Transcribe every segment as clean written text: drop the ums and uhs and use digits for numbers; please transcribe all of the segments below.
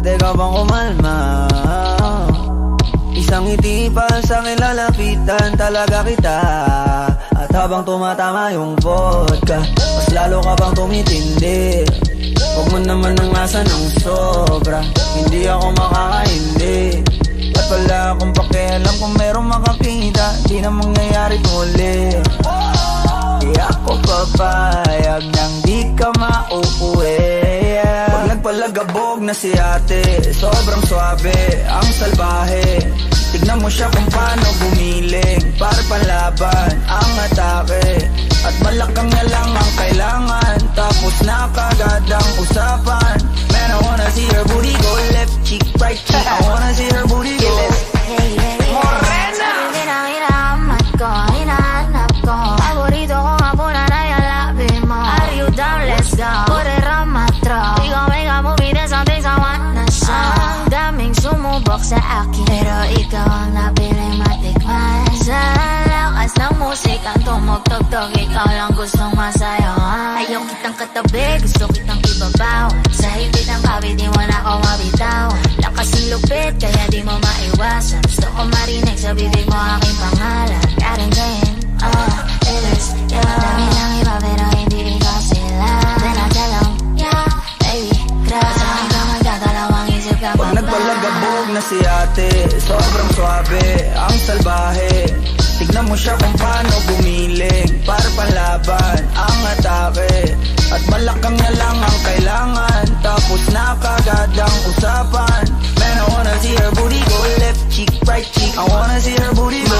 pwede ka bang kumalma? Isang ngiti pa sa'kin lalapitan talaga kita. At habang tumatama yung vodka, mas lalo ka bang tumitindi. Huwag mo naman ang asa ng sobra, hindi ako makakaindi. At wala akong pakialam kung merong makakita, di na mangyayari muli. Di ako papayag nang di ka mauuwi. Pag nagpalagabog na si ate, sobrang swabe, ang salbahe. Tignan mo siya kung paano gumiling, para panlaban ang atake. At malakang na lang ang kailangan, tapos na kagad ang usapan. Man, I wanna see her booty go left cheek, right cheek. I wanna see her booty go Morena! Hinahanap ko, hinahanap ko. Paborito ko nga po na nayalabi mo. Are you down? Let's go. Put it on my throat. Ikaw ay movie, there's something I wanna show. Ang daming sumubok sa akin, pero ikaw ang napiling matikman. Sa lakas ng musikang tumugtog-tog, ikaw lang gustong masayawan. Ayaw kitang katabi, gusto kitang ibabaw. Sa higit ng kawit, di mo na ako mabitaw. Lakas ng lupit, kaya di mo maiwasan. Gusto ko marinig sa bibig mo aking pangalan. Karen Jane, it is, yeah. Dami ng iba pero hindi ikaw sila. Then I tell them, yeah, baby, grabe. Sa akin ka magdadalawang isip ka pa ba? Pag nagpalagabog na si ate, sobrang swabe, ang salbahe. Tignan mo siya kung paano gumiling, para panlaban ang atake. At malakang na lang ang kailangan, tapos na kagad ang usapan. Man, I wanna see her booty go left cheek, right cheek. I wanna see her booty go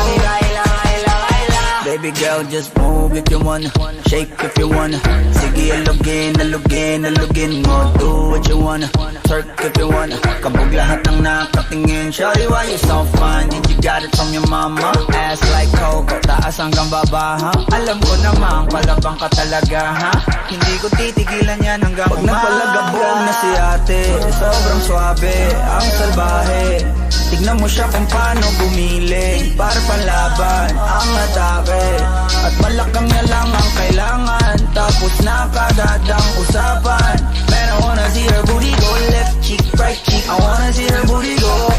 Baby girl, just move if you wanna, shake if you wanna. Sige, alugin, alugin, alugin mo. Do what you wanna, twerk if you wanna. Kabog lahat ng nakatingin. Shawty, why you so fine? Did you got it from your mama? Ass like Coco, taas hanggang baba, ha? Alam ko namang palabang ka talaga, ha? Hindi ko titigilan yan hanggang umaga. Pag napalagabog na si ate, sobrang swabe, ang salbahe. Tignan mo siya kung paano gumiling, para panlaban ang atake. At malakang na lang ang kailangan, tapos na kagad ang usapan. Man, I wanna see her booty go left cheek, right cheek. I wanna see her booty go.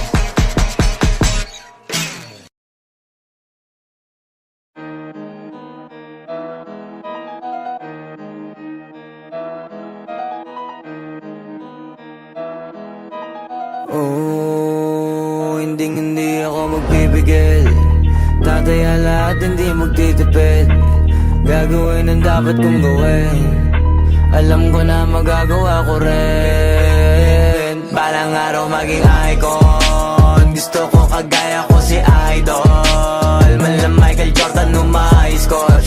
Oh, hindi ako magpipigil. Tataya lahat, hindi magtitipid. Gagawin ang dapat kong gawin. Alam ko na magagawa ko rin. Balang araw maging icon. Gusto ko kagaya ko si Idol. Mala Michael Jordan score.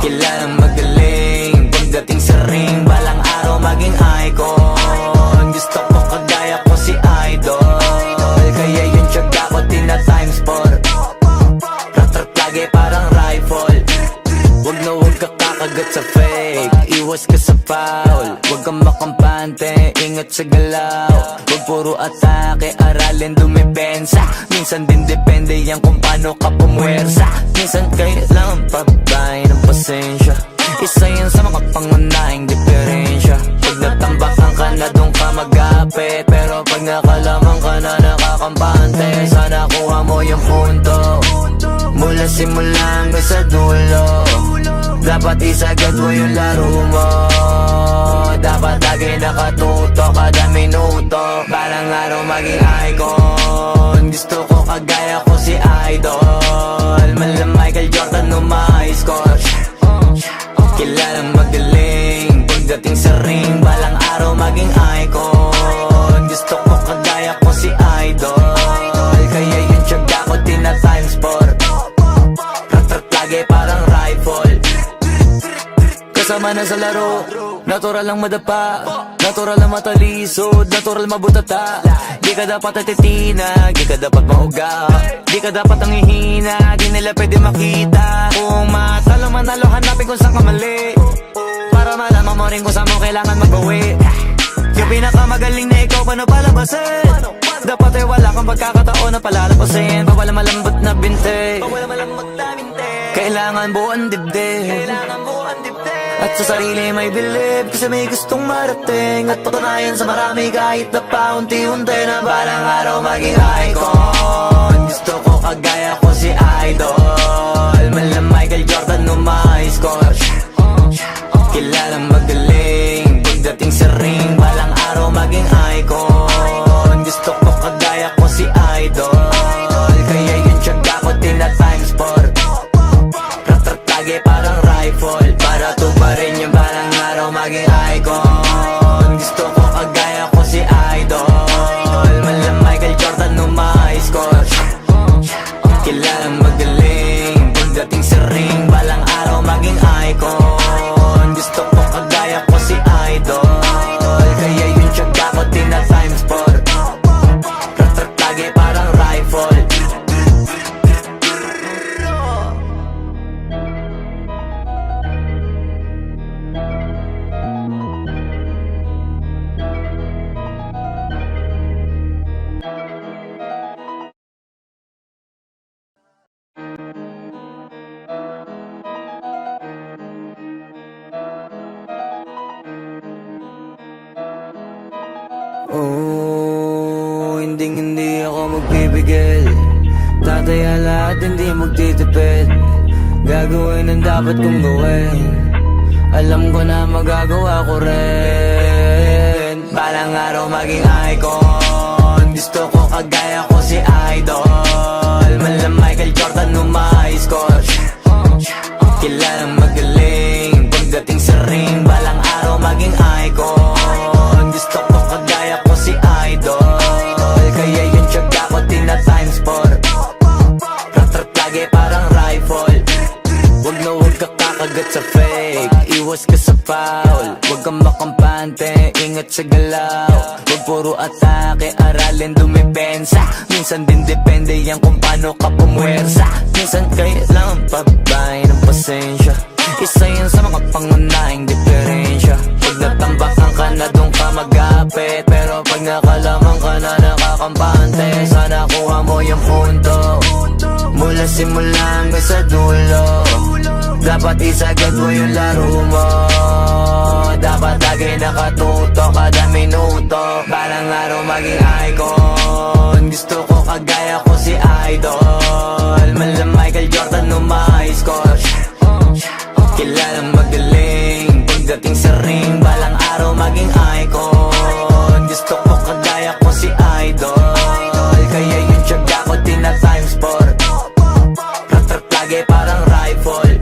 Kilalang magaling pagdating sa ring. Balang araw maging icon. Gusto ko kagaya ko si Idol. Kaya yung tiyaga ko tina-times 4. Rat-rat lagi parang rifle. Wag na wag ka kakagat sa fake. Iwas ka sa foul. Wag kang makampante, ingat sa galaw. Wag puro atake, aralin dumipensa. Minsan din depende yan kung paano ka pumwersa. Minsan kailangan pabay ng pasensya. Isa yan sa mga pangunahing diferensya. Pag natambakan ka na doon ka mag-apit, pero pag nakalaman ka na nakakampante, sana kuha mo yung punto. Mula simula hanggang sa dulo, dapat isagad mo yung laro mo. Dapat lagi nakatuto kada minuto. Balang araw maging icon. Gusto ko kagaya ko si Idol. Mala Michael Jordan score. Kilalang magaling pagdating sa ring. Balang araw maging icon. Gusto ko kagaya ko si Idol. Kaya yung tiyaga ko tina-times 4. Rat-rat lagi parang rifle. Kasama na sa laro, natural lang madapa, natural lang matalisod, natural mabutata. Di ka dapat atitina, di ka dapat mauga, di ka dapat ang ihina, di nila pwede makita. Kung matalo manalo, hanapin kung saan ka mali, para malaman mo rin kung saan mo kailangan magbawi. Yung pinakamagaling na ikaw, paano palabasin? Dapat ay wala kang pagkakataon na palalapasin. Bawal malambot na binte, kailangan buuan dibdib. At sa sarili may believe, kasi may gustong marating at patunayan sa marami kahit na paunti-unti na balang araw maging icon. Gusto ko kagaya ko si Idol, mala Michael Jordan no may score. Kilalang magaling pagdating sa ring, balang araw maging icon. Gusto ko kagaya ko si Idol, kaya yung tiyaga ko tina times 4. Ratratage parang rifle, para tuparin yung balang araw maging icon. Gusto ko kagaya ko si Idol, mala Michael Jordan no may score. Kilalang magaling pagdating sa ring, balang araw maging icon. Gusto ko kagaya ko si Idol, kaya yung tiyaga ko tina times 4. Ratratage parang rifle. Oh, hindi ako magpipigil. Tataya lahat, hindi magtitipid. Gagawin ang dapat kong gawin. Alam ko na magagawa ko rin. Balang araw maging icon. Gusto ko kagaya ko si Idol, mala Michael Jordan no may score. Kilalang magaling pagdating sa ring, balang araw maging icon. Gusto ko kagaya ko si Idol, kaya yung tiyaga ko tina times 4. Ratratage parang rifle. Wag na wag ka kakagat sa fake, iwas ka sa foul. Wag kang makampante, ingat sa galaw. Wag puro atake, aralin dumipensa. Minsan din depende yan kung paano ka pumwersa. Minsan kailangan pabay ng pasensya, isa yan sa mga pangunahing diferensya. Pag natambakan ka na doon ka mag-apit, pero pag nakalaman ka na nakakampante, sana kuha mo yung punto. Mula simula hanggang sa dulo, dapat isagad mo yung laro mo. Dapat lagi nakatuto kada minuto, balang araw maging icon. Gusto ko kagaya ko si Idol, mala Michael Jordan no may score. Kilalang magaling pagdating sa ring, balang araw maging icon. Gusto ko kagaya ko si Idol, kaya yung tiyaga ko tina times 4. Ratratage parang rifle.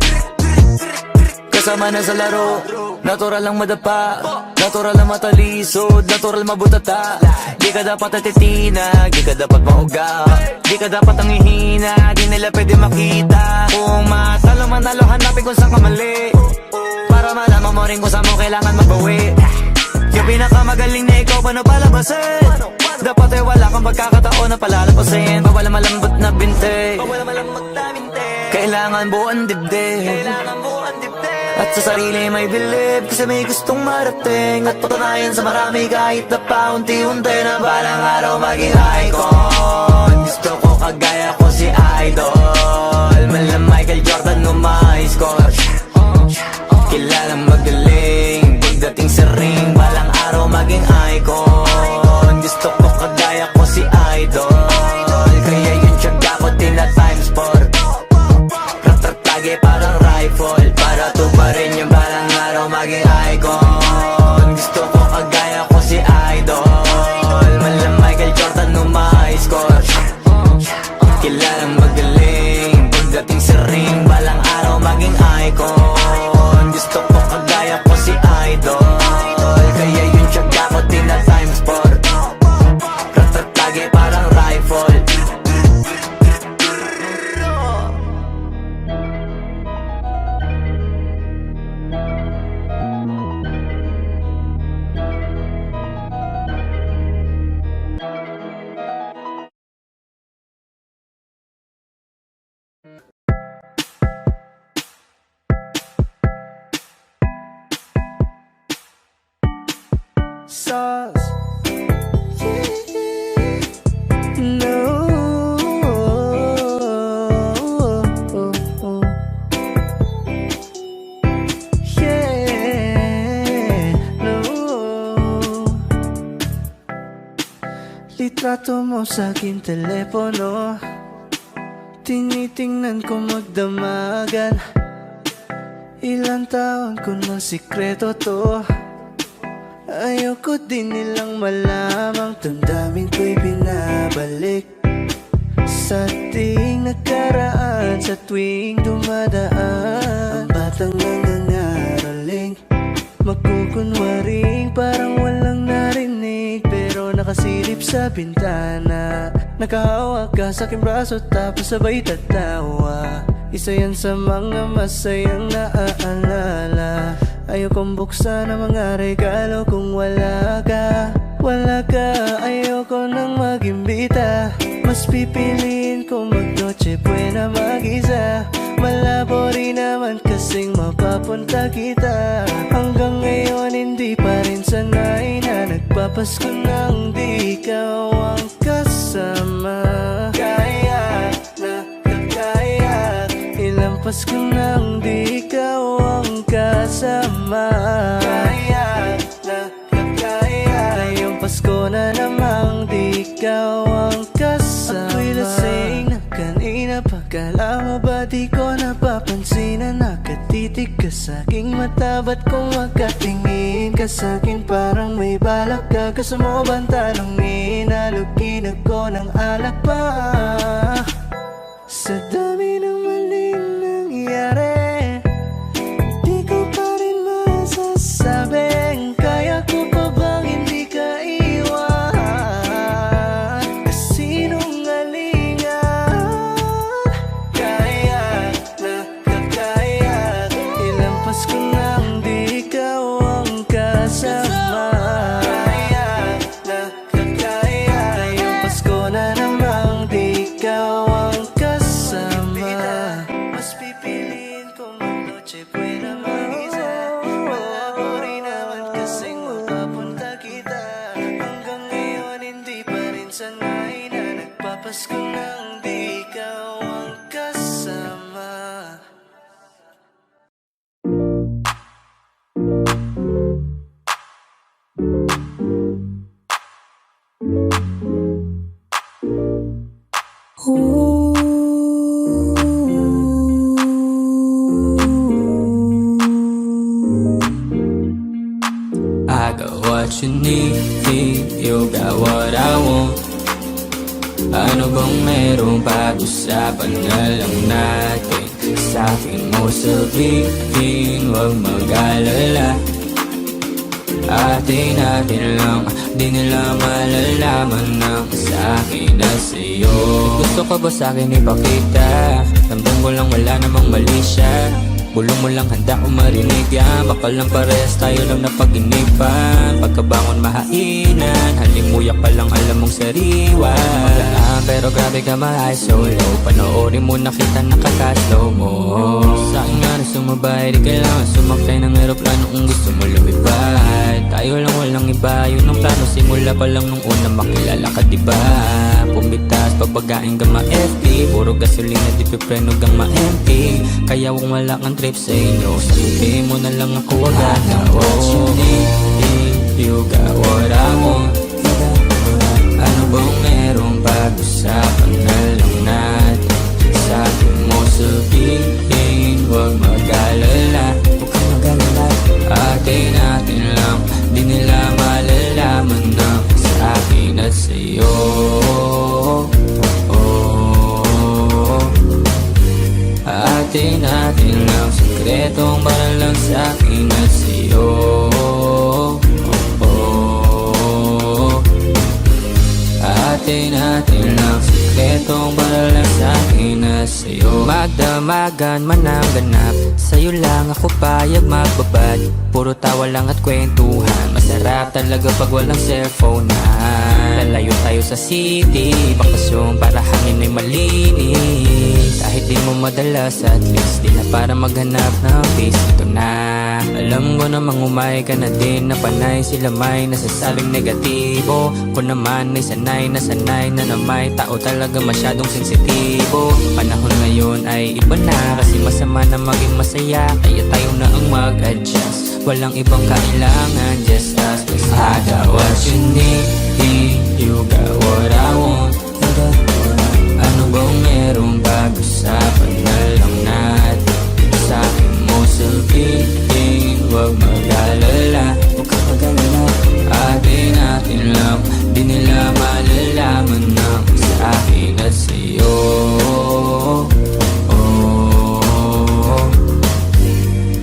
Kasama na sa laro, natural lang madapa, natural lang matalisod, natural mabutata. Di ka dapat atitina, di ka dapat mauga, di ka dapat ang ihina, di nila pwede makita. Kung matalo manalo, hanapin kung saan ka mali, para malaman mo rin kung saan mo kailangan mabawi. Yung pinakamagaling na ikaw, paano palabasin? Dapat ay wala kang pagkakataon na palalapasin. Bawal malambot na binte, kailangan buuan dibdib. At sa sarili may believe, kasi may gustong marating at patunayan sa marami kahit na paunti-unti na balang araw maging icon. Gusto ko kagaya ko si Idol, mala Michael Jordan no may score. Kilalang magaling pagdating sa ring, balang araw maging icon. Gusto ko kagaya ko si Idol, kaya yung tiyaga ko tina times 4. Ratratage parang rifle, para tuparin yung balang araw maging icon. Gusto ko kagaya ko si Idol, mala Michael Jordan no may score. Kilalang magaling pagdating sa ring, balang araw maging icon. Gusto ko kagaya ko si Idol, kaya yung tiyaga ko tina times 4. Ratratage parang rifle. Sauce. No. Yeah. litrato mo sa aking telepono. Tinitingnan ko magdamagan. Ilang taon ko ng sikreto to. Ayoko din nilang malamang damdamin ko'y binabalik sa ating nakaraan. Sa tuwing dumadaan ang batang nangangaraling, magkukunwaring parang walang narinig, pero nakasilip sa bintana. Nakahawak ka sa aking braso tapos sabay tatawa. Isa yan sa mga masayang naaalala. Ayokong buksan ang mga regalo kung wala ka. Wala ka, ayoko nang mag-imbita. Mas pipiliin kong mag-noche buena mag-isa. Malabo rin naman kasing mapapunta kita. Hanggang ngayon hindi pa rin sanay na nagpapasko nang di ikaw ang kasama. Kaya na kakaya, ilang Pasko nang di ikaw ang kasama. Kaya na kakaya, ngayong Pasko na namang di ikaw ang kasama. Ako'y lasing na kanina pa, kala mo ba di ko napapansin na nakatitig ka sa aking mata? Ba't kung makatingin ka sa akin parang may balak ka? Gusto mo bang tanongin? Alugin ako ng alak pa. Sa dami ng maling nangyari, di ko pa rin masasabing kaya ko pa bang hindi ka iwan. Kasinungalingan, kaya na kakaya, ilang Pasko nang di ikaw ang kasama. Kaya na kakaya, ngayong Pasko na namang di ikaw ang kasama. Mas pipiliin kong mag-noche buena mag-isa. Malabo rin naman kasing mapapunta kita. Hanggang ngayon hindi pa rin sanay na nagpapasko nang di ikaw ang kasama. I got what you need, you got what I want. Ano bang meron pag-usapan na lang natin? Sa'kin mo sabihin, huwag mag-alala. Atin lang, di nila malalaman ng sa'kin na sa'yo. Gusto ko ba sa'kin ipakita? Ramdam ko lang wala namang mali siya. Bulong mo lang handa ko marinig yan. Baka lang parehas tayo lang napag-inipan. Pagkabangon mahainan, halimuyak pa lang alam mong sariwa. Maglaan pero grabe ka ma-high solo. Panoorin mo na kita nakaka-slow mo. Sa'kin nga na sumabay, di kailangan sumakay ng aeroplano kung gusto mo lumipad. Tayo lang walang iba, yun ang plano. Simula pa lang nung una makilala ka diba. Pumitas, pabagain ka ma-FP. Puro gasolina, di pipreno gang ma-empty. Kaya kung wala kang trip sa inyo, sabihin mo na lang ako agad na what you need, you got what I want. Ano bang merong pag-usapan na lang natin? Sa'kin mo sabihin, huwag mag-alala. Huwag kang mag-alala. Atin lang, di nila malalaman na sa'kin at sa'yo. Atin lang, sikretong para lang sa'kin at sa'yo. Atin lang, sikretong para lang sa'kin at sa'yo. Magdamagan man ang ganap, sa'yo lang ako payag magbabad. Puro tawa lang at kwentuhan, masarap talaga pag walang cellphone na. Lalayo tayo sa city, bakasyon para hangin ay malinis. Kahit di mo madalas, at least di na para maghanap ng peace. Ito na, alam ko namang umay ka na din na panay. Sila may nasasabing negatibo, ko naman ay sanay na may tao talaga masyadong sensitibo. Panahon ngayon ay iba na, kasi masama na maging masaya. Kaya tayo na ang mag-adjust, walang ibang kailangan, just us. 'Cause I got what you need, you got what nila malalaman ang sa akin at sa'yo.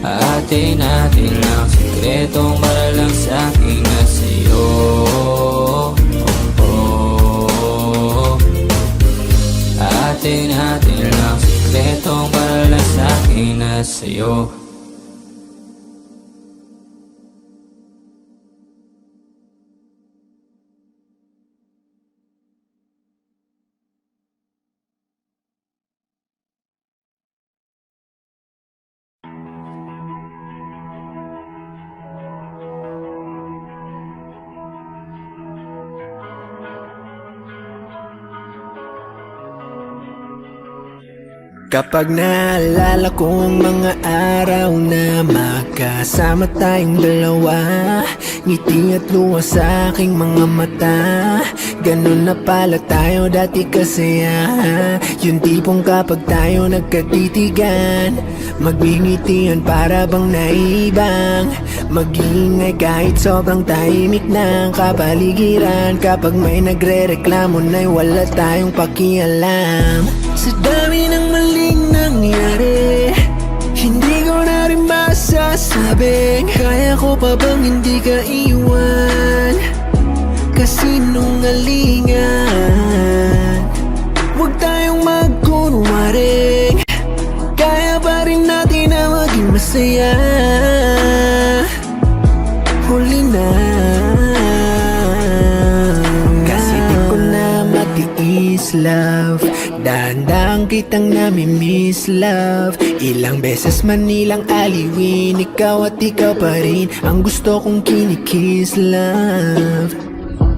Atin natin ang sikretong para lang sa akin at sa'yo. Atin natin ang sikretong para lang sa akin at sa'yo. Kapag naalala ko ang mga araw na magkasama tayong dalawa, ngiti at luha sa aking mga mata. Ganun na pala tayo dati kasaya. Yung tipong kapag tayo nagkatitigan, magngingitian para bang naibang. Mag-iingay kahit sobrang tahimik ng kapaligiran. Kapag may nagre-reklamo na'y wala tayong pakialam. Sa dami ng maling nangyari, hindi ko na rin masasabing kaya ko pa bang hindi ka iwan. Kasinungalingan, huwag tayong magkunwaring, kaya pa rin natin na maging masaya. Huli na, kasi di ko na matiis, love. Dahan-dahan kitang namimiss, love. Ilang beses man nilang aliwin, ikaw at ikaw pa rin ang gusto kong kinikiss, love.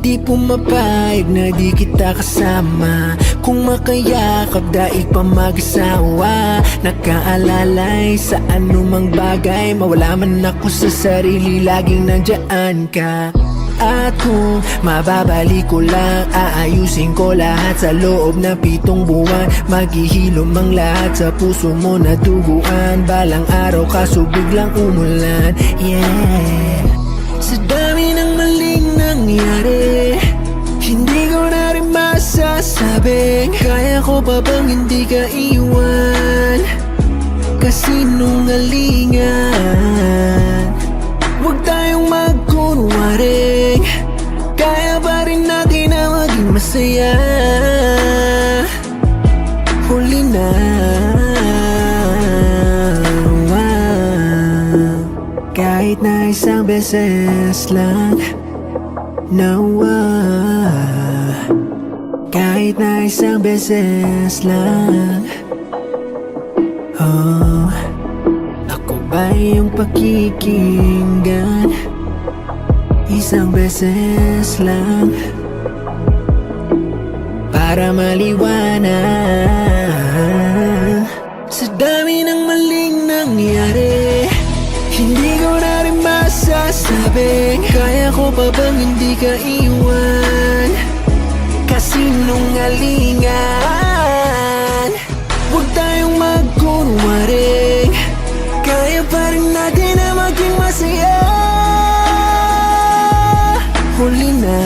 Di pumapayag na di kita kasama, kung makayakap daig pa mag-asawa. Nakaalalay sa anumang bagay, mawala man ako sa sarili, laging nandyan ka. At kung mababalik ko lang, aayusin ko lahat sa loob ng 7 buwan. Maghihilom ang lahat sa puso mo na duguan. Balang araw kaso biglang umulan, yeah. Sa dami ng maling nangyari, hindi ko na rin masasabing kaya ko pa bang hindi ka iwan. Kasinungalingan, huwag tayong magkunwaring, kaya pa rin natin na maging masaya. Huli na, kahit na isang beses lang, kahit na isang beses lang. Oh, ako ba yung pakikinggan? Isang beses lang para maliwanag. Sa dami ng maling nangyari, hindi ko na rin masasabing kaya ko pa bang hindi ka iwan. Kasinungalingan, huwag tayong magkunwaring, kaya pa rin natin na maging masaya. Huli na,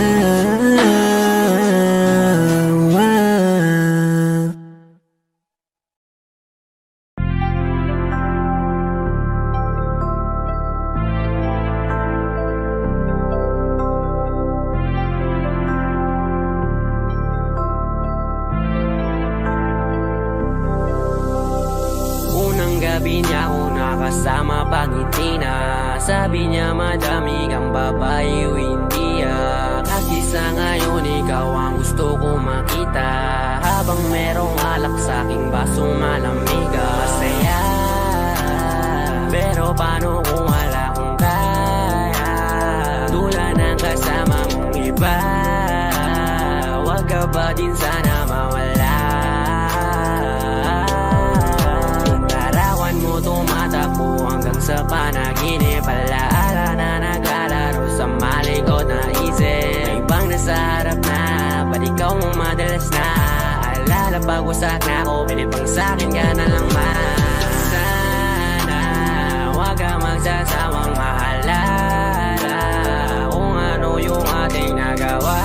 gabi niya ako nakasama pangiti na. Sabi niya madami kang babae o hindi Kasi sa ngayon ikaw ang gusto ko makita. Habang merong alak sa aking basong malamig, masaya. Pero paano kung wala kong kaya? Tulad ng kasama mong iba, wag ka ba din sana mawala? Tumatakbo hanggang sa panaginip, alaala na naglalaro sa malikot na isip. May ibang nasa harap na, ba't ikaw mo madalas na? Alala pag wasak na ako, pinipang sa'kin ka na lang man. Sana wag ka magsasawang maalala kung ano yung ating nagawa.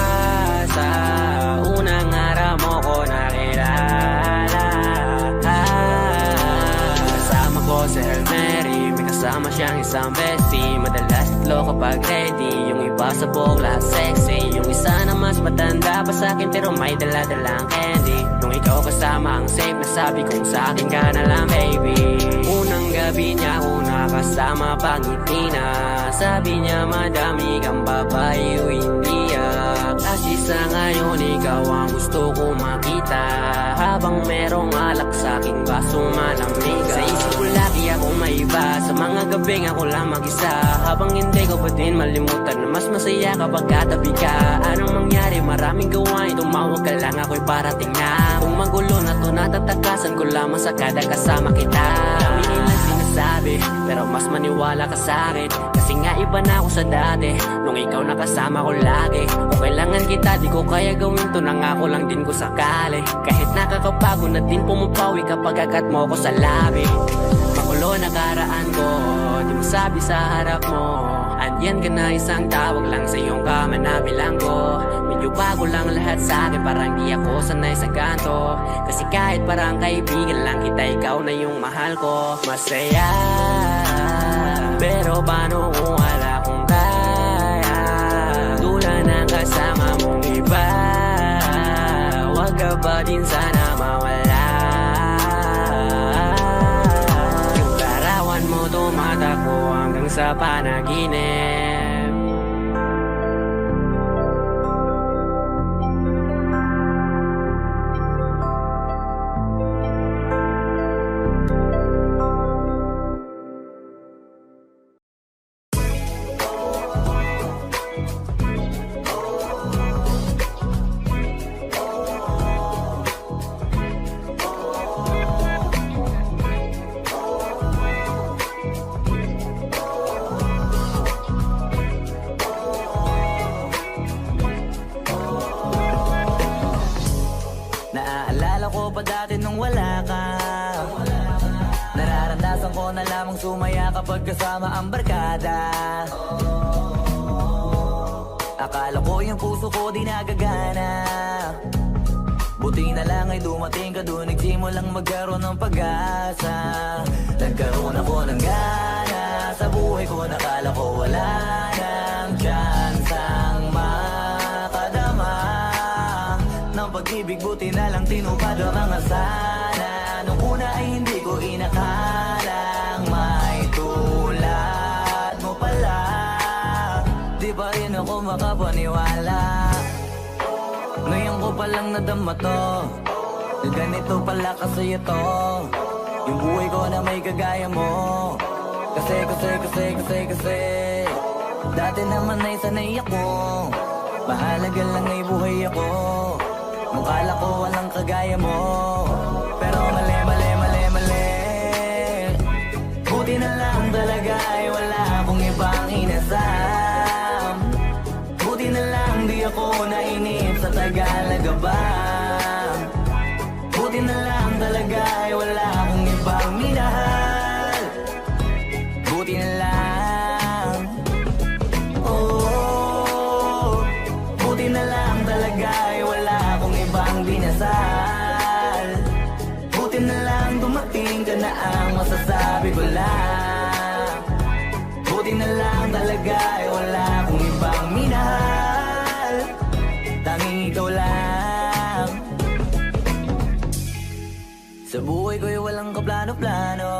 isang bestie. Madalas tatlo kapag ready, yung iba sa bokla sexy. Yung isa na mas matanda pa sa'kin pero may dala-dalang candy. Nung ikaw kasama ang safe na sabi kong sa'kin ka na lang baby. Unang gabi niya ako nakasama pangiti na. Sabi niya madami kang babae o hindi kasi sa ngayon ikaw ang gusto ko makita. Habang merong alak sa'king baso malamig. Sa isip ko lagi akong may iba. Sa mga gabing ako lang mag-isa. Habang hindi ko pa din malimutan na mas masaya kapag katabi ka. Anong mangyari maraming gawain, tumawag ka lang ako'y parating na. Kung magulo na to natatakasan ko lamang sa kada kasama kita. Dami nilang sinasabi pero mas maniwala ka sa'kin. Kasi nga iba na ako sa dati nung ikaw nakasama ko lagi. Kung kailangan kita di ko kaya gawin to, nangako lang din ko sakali. Kahit nakakapagod na din pumapawi kapag agat mo ko sa labi. Makulo na karaan ko, di mo sabi sa harap mo. Andyan ka na isang tawag lang sa iyong kama na bilanggo. Medyo bago lang lahat sa akin, parang di ako sanay sa ganto. Kasi kahit parang kaibigan lang kita, ikaw na yung mahal ko. Masaya, pero paano kung wala kong kaya? Tulad ng kasama mong iba, wag ka ba din sana mawala? Yung larawan mo tumatakbo hanggang sa panaginip. Naaalala ko pa dati nung wala ka. Nararanasan ko na lamang sumaya kapag kasama ang barkada. Akala ko yung puso ko di nagagana. Buti na lang ay dumating ka dun, nagsimulang magkaroon ng pag-asa. Nagkaroon ako ng gana sa buhay ko, nakala ko wala nang chance ang makadama ng pag-ibig. Buti na lang tinupad ang mga sana. Nung una ay hindi ko inakalang may tulad mo pala. Di pa rin ako makapaniwala. Ngayon ko palang nadama to, na ganito pala kasi ito. Yung buhay ko na may kagaya mo. Kasi dati naman ay sanay ako. Mahalaga lang ay buhay ako. Nung kala ko walang kagaya mo. Pero mali. Buti na lang talaga ay wala akong ibang inasam. Buti na lang di ako nainip sa Tagalaga ba. Buti na lang talaga ay wala akong ibang minahal. Buti na lang. Oh, buti na lang talaga ay wala akong ibang dinasal. Buti na lang dumating ka na ang masasabi ko lang. Buti na lang talaga ay wala akong ibang minahal. Tanging ikaw lang. Sa buhay ko'y walang kaplano-plano.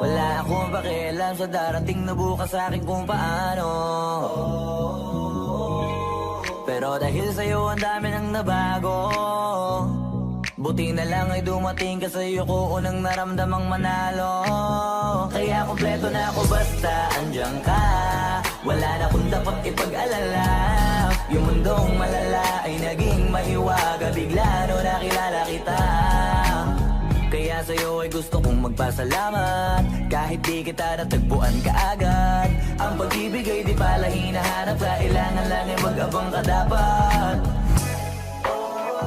Wala akong pakialam sa darating na bukas sa akin kung paano. Pero dahil sa'yo ang dami nang nabago. Buti na lang ay dumating ka sa'yo ko unang naramdamang manalo. Kaya kompleto na ako basta andyan ka. Wala na kung dapat ipag-alala. Yung mundong malala ay naging mahiwaga bigla no nakilala kita. Kaya sa'yo ay gusto kong magpasalamat. Kahit di kita natagpuan kaagad. Ang pag-ibig ay di pala hinahanap. Kailangan lang ay mag-abang ka dapat.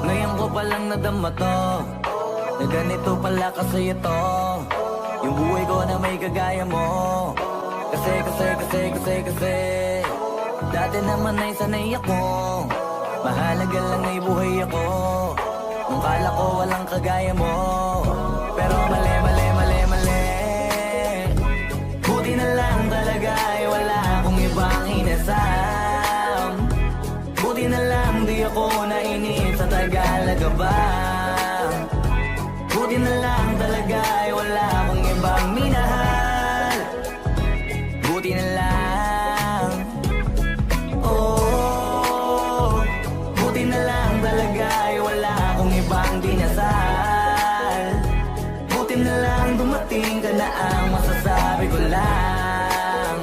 Ngayon ko palang nadama to, na ganito pala kasi ito. Yung buhay ko na may kagaya mo. Kasi dati naman ay sanay ako. Mahalaga lang ay buhay ako. Nung kala ko walang kagaya mo. Pero mali. ka ba? Buti na lang talaga ay wala akong ibang minahal. Buti na lang. Oh, buti na lang talaga ay wala akong ibang dinasal. Buti na lang dumating ka na ang masasabi ko lang.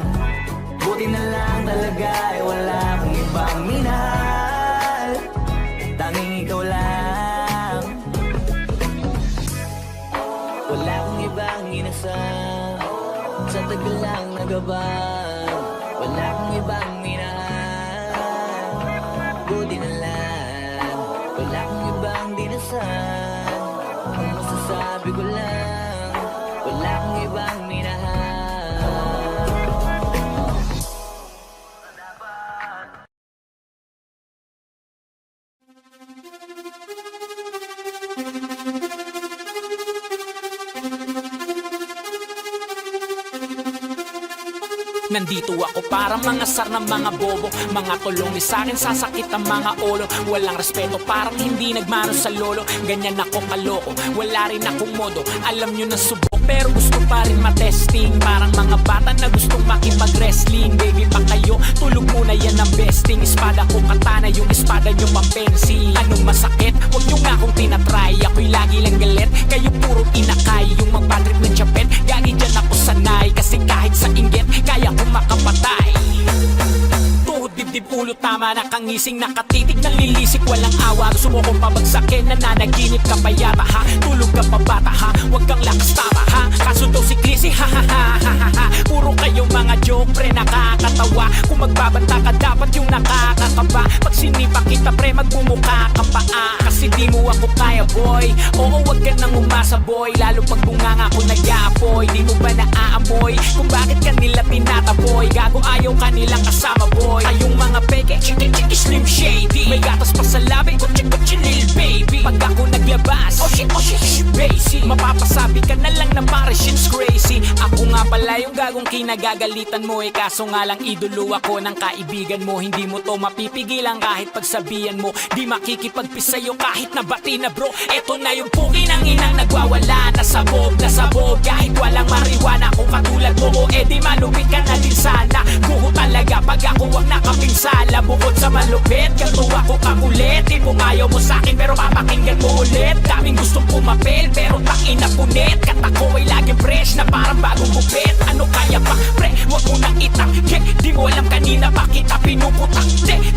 Buti na lang talaga ay wala akong ibang minahal. Tanging ikaw lang. Wala akong ibang inasal. Sa tagal lang nagabang. Wala akong ibang minahal. Buti na lang. Wala akong ibang dinasal. Ang masasabi ko lang, wala akong ibang minahal. Nandito ako para mangasar ng mga bobo, mga tulong ni sa'kin sasakit ang mga ulo. Walang respeto, parang hindi nagmano sa lolo. Ganyan ako kaloko, wala rin akong modo. Alam nyo na subok, pero gusto pa rin matesting. Parang mga bata na gustong makipag-wrestling. Baby pa kayo, tulog muna yan ang besting. Espada ko katana, yung espada nyo mampensi. Anong masakit? Huwag nyo nga akong tinatry. Ako'y lagi lang galit, kayo puro inakay. Yung magpatrip ng chapet, gagi dyan ako sanay. Kasi kahit sa inggit, kaya kung makapatay. Tuhod, dibdib, ulo, tama na kangising. Nakatitig ng lilisik, walang awa. Gusto mo kong pabagsakin, nananaginip ka pa yata ha. Tulog ka pa bata ha, huwag kang lakas tama ha. Kaso daw si Chrissy ha ha ha ha ha ha. Puro kayong mga joke pre, nakakatawa. Kung magbabanta ka dapat yung nakakakaba. Pag sinipa kita pre, magbumuka ka pa kasi di mo ako kaya boy. Oo, wag ka nang umasa boy. Lalo pag bunganga ko nag-aapoy. Di mo ba naaamoy kung bakit kanila tinataboy? Gago ayaw kanilang kasama boy. Kayong mga peke, chiki slim shady. May gatas pa sa labi, kutsi lil baby. Pag ako naglabas, oh shit, basic. Mapapasabi ka na lang na pare shit's crazy. Ako nga pala yung gagong kinagagalitan mo eh. Kaso nga lang idolo ako ng kaibigan mo. Hindi mo to mapipigilan kahit pagsabihan mo. Di makikipagpis sa'yo kahit nabati na bro. Eto na yung puki ng inang nagwawala. Nasabog, kahit walang mariwana. Kung katulad mo o edi malupit ka na din sana. Guho talaga pag ako wag nakapinsala. Bukod sa malupit, ganto ako kakulit. Di mo ayaw mo sa'kin pero papakinggan mo ulit. Daming gustong pumapel pero takin na punit. Katako ay laging fresh na parang bagong gupit. Ano kaya pa pre, wag mo nang itangke. Di mo alam kanina pa kita pinuputak.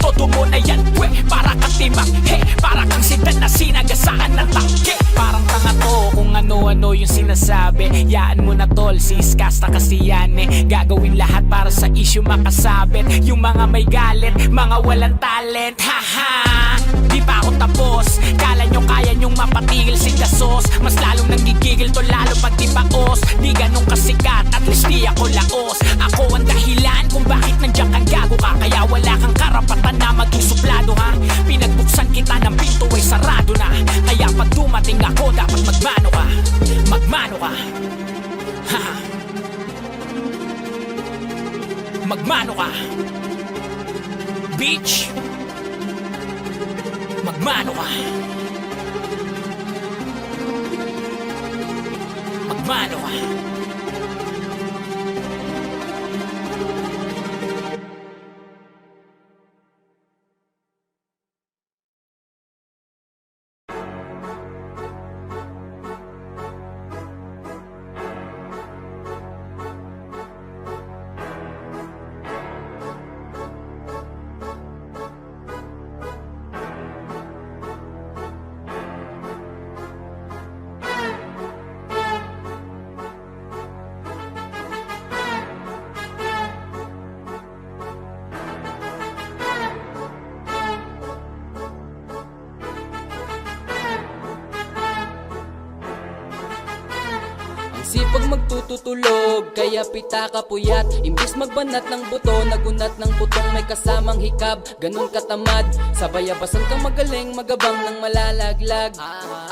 Todo mo na yan pwe, para kang timang he, para kang sidan na sinagasaan ng tangke. Parang tanga to kung ano-ano yung sinasabi. Yaan mo na tol, siskasta kasi yan eh. Gagawin lahat para sa issue makasabit. Yung mga may galit, mga walang talent. Haha, di pa ako tapos. Kala nyo kaya nyong mapatigil si Dasos. Mas lalong nanggigigil to lalo pag di paos. Di ganun kasikat, at least di ako laos. Ako ang dahilan kung bakit nandiyan kang gago ka. Kaya wala kang karapatan na maging suplado ha. Pinagbuksan kita ng pinto ay sarado na. Kaya pag dumating ako dapat magmano ka. Magmano ka. Haha, magmano ka. Bitch, magmano ka. Magmano ka. Sipag magtututulog, kaya pita ka puyat. Imbis magbanat ng buto, nagunat ng butong may kasamang hikab. Ganun katamad, sabayabasan kang magaling, magabang ng malalaglag.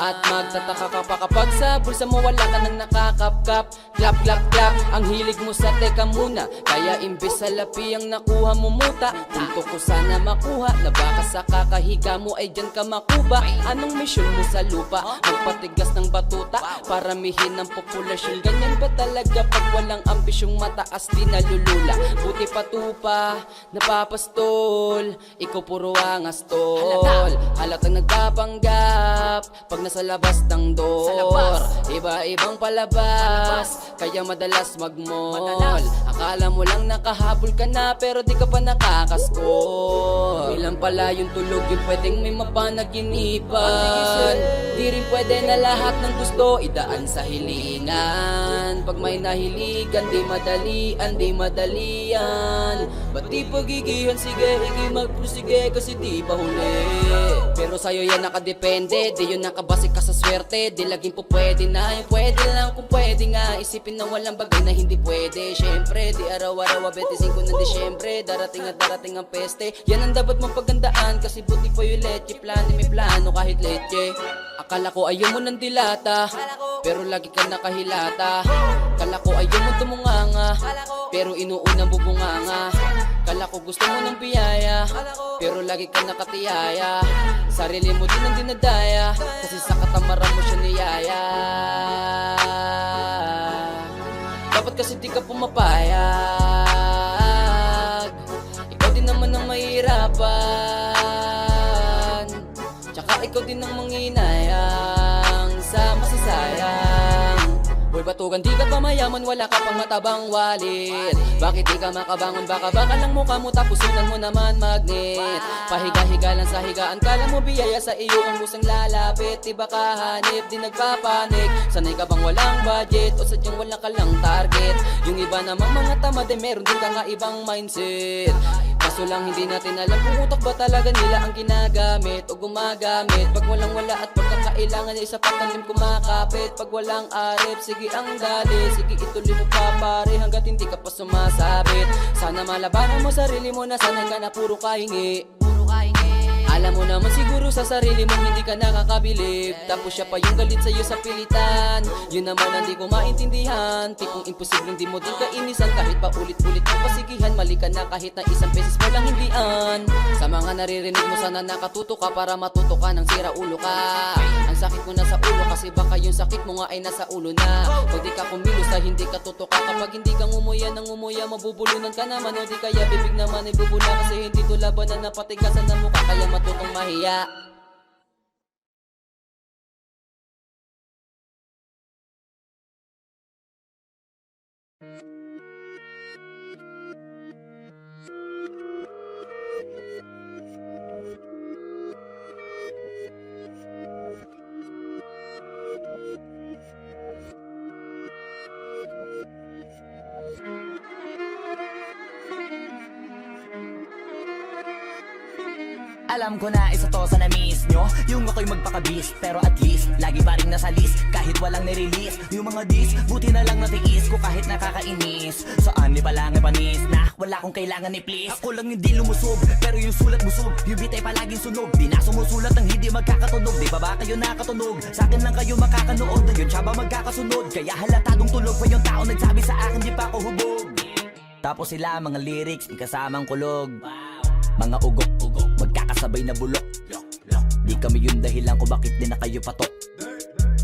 At magtataka ka pa kapag sa bulsa mo wala ka nang nakakapkap. Clap, clap, clap, ang hilig mo sa teka muna, kaya imbis sa lapi ang nakuha mo muta. Punto ko sana makuha, na baka sa kakahiga mo ay dyan ka makuba. Anong misyon mo sa lupa? Magpatigas ng batuta, paramihin ang populasyon. Ganyan ba talaga pag walang ambisyong mataas di nalulula? Buti patupa, napapastol, ikaw puro angas tol. Halatang nagpapanggap pag nasa labas ng door. Iba-ibang palabas, kaya madalas magmall. Akala mo lang nakahabol ka na, pero di ka pa nakakaskol. Ilan pala yung tulog yung pwedeng may mapanaginipan. Di rin pwede na lahat ng gusto idaan sa hilingan. Pag may nahiligan, di madalian, di madalian. Ba't di pagigihan, sige, higi magprusige kasi di pa huli. Pero sa'yo yan nakadepende, di yun nakabase ka sa swerte. Di laging po pwede na, yung pwede lang kung pwede nga. Isipin na walang bagay na hindi pwede. Syempre, di araw-araw 25 ng Disyembre, darating at darating ang peste. Yan ang dapat mong pagandaan, kasi buti pa yung leche. Plano may plano kahit leche. Akala ko ayaw mo ng dilata, pero lagi ka nakahilata. Kala ko ayaw mo tumunganga, pero inuunang bubunganga. Kala ko gusto mo ng biyaya, pero lagi ka nakatiyaya. Sarili mo din ang dinadaya, kasi sa katamaran mo siya niyaya. Dapat kasi di ka pumapayag, ikaw din naman ang mahirapan. Tsaka ikaw din ang manginayang sa masasayang. Boy, batugan di ka pa mayaman, wala ka pang matabang wallet. Bakit di ka makabangon, baka lang mukha mo tapos sunan mo naman magnet. Pahiga-higa lang sa higaan, kala mo biyaya sa iyo ang musang lalapit. Di ba kahanip, di nagpapanik? Sanay ka bang walang budget o sadyang wala ka lang target? Yung iba namang mga tamad meron din kakaibang mindset. Kaso lang hindi natin alam kung utak ba talaga nila ang ginagamit o gumagamit. Pag walang wala at pagkakailangan ay isa patalim kumakapit. Pag walang arip, sige ang dali, sige ituloy mo pa pare hanggat hindi ka pa sumasabit. Sana malabanan mo sarili mo na sanay ka na puro kahingi. Alam mo naman siguro sa sarili mong hindi ka nakakabilib. Tapos siya pa yung galit sa'yo sa pilitan. Yun naman ang di ko maintindihan. Tipong imposibleng di mo din kainisan. Kahit pa ulit-ulit yung pasigihan, mali ka na kahit na isang beses mo lang hindian. Sa mga naririnig mo sana nakatuto ka para matuto ka ng sira ulo ka. Ang sakit mo na sa ulo kasi baka yung sakit mo nga ay nasa ulo na. Pag di ka kumilos na hindi ka tutuka, kapag hindi ka ngumuya ng ngumuya, mabubulunan ka naman. O di kaya bibig naman ay bubula kasi hindi to laban na napatigasan ng mukha, kaya matutong mahiya. Alam ko na isa to sa na-miss nyo, yung ako'y magpakabis. Pero at least, lagi pa rin nasa list kahit walang nirelease. Yung mga dis, buti na lang natiis ko kahit nakakainis. Saan ni palang panis na wala kong kailangan ni please. Ako lang hindi lumusog, pero yung sulat busog. Yung bitay palaging sunog, di na sumusulat ang hindi magkakatunog. Di ba ba kayo nakatunog? Sa akin lang kayo makakanood, yun siya ba magkakasunod? Kaya halatadong tulog pa yung tao nagsabi sa akin di pa ako hubog. Tapos sila mga lyrics, may kasamang kulog. Mga ugok-ugok, magkakasabay na bulok. Di kami yung dahilan kung bakit di na kayo patok.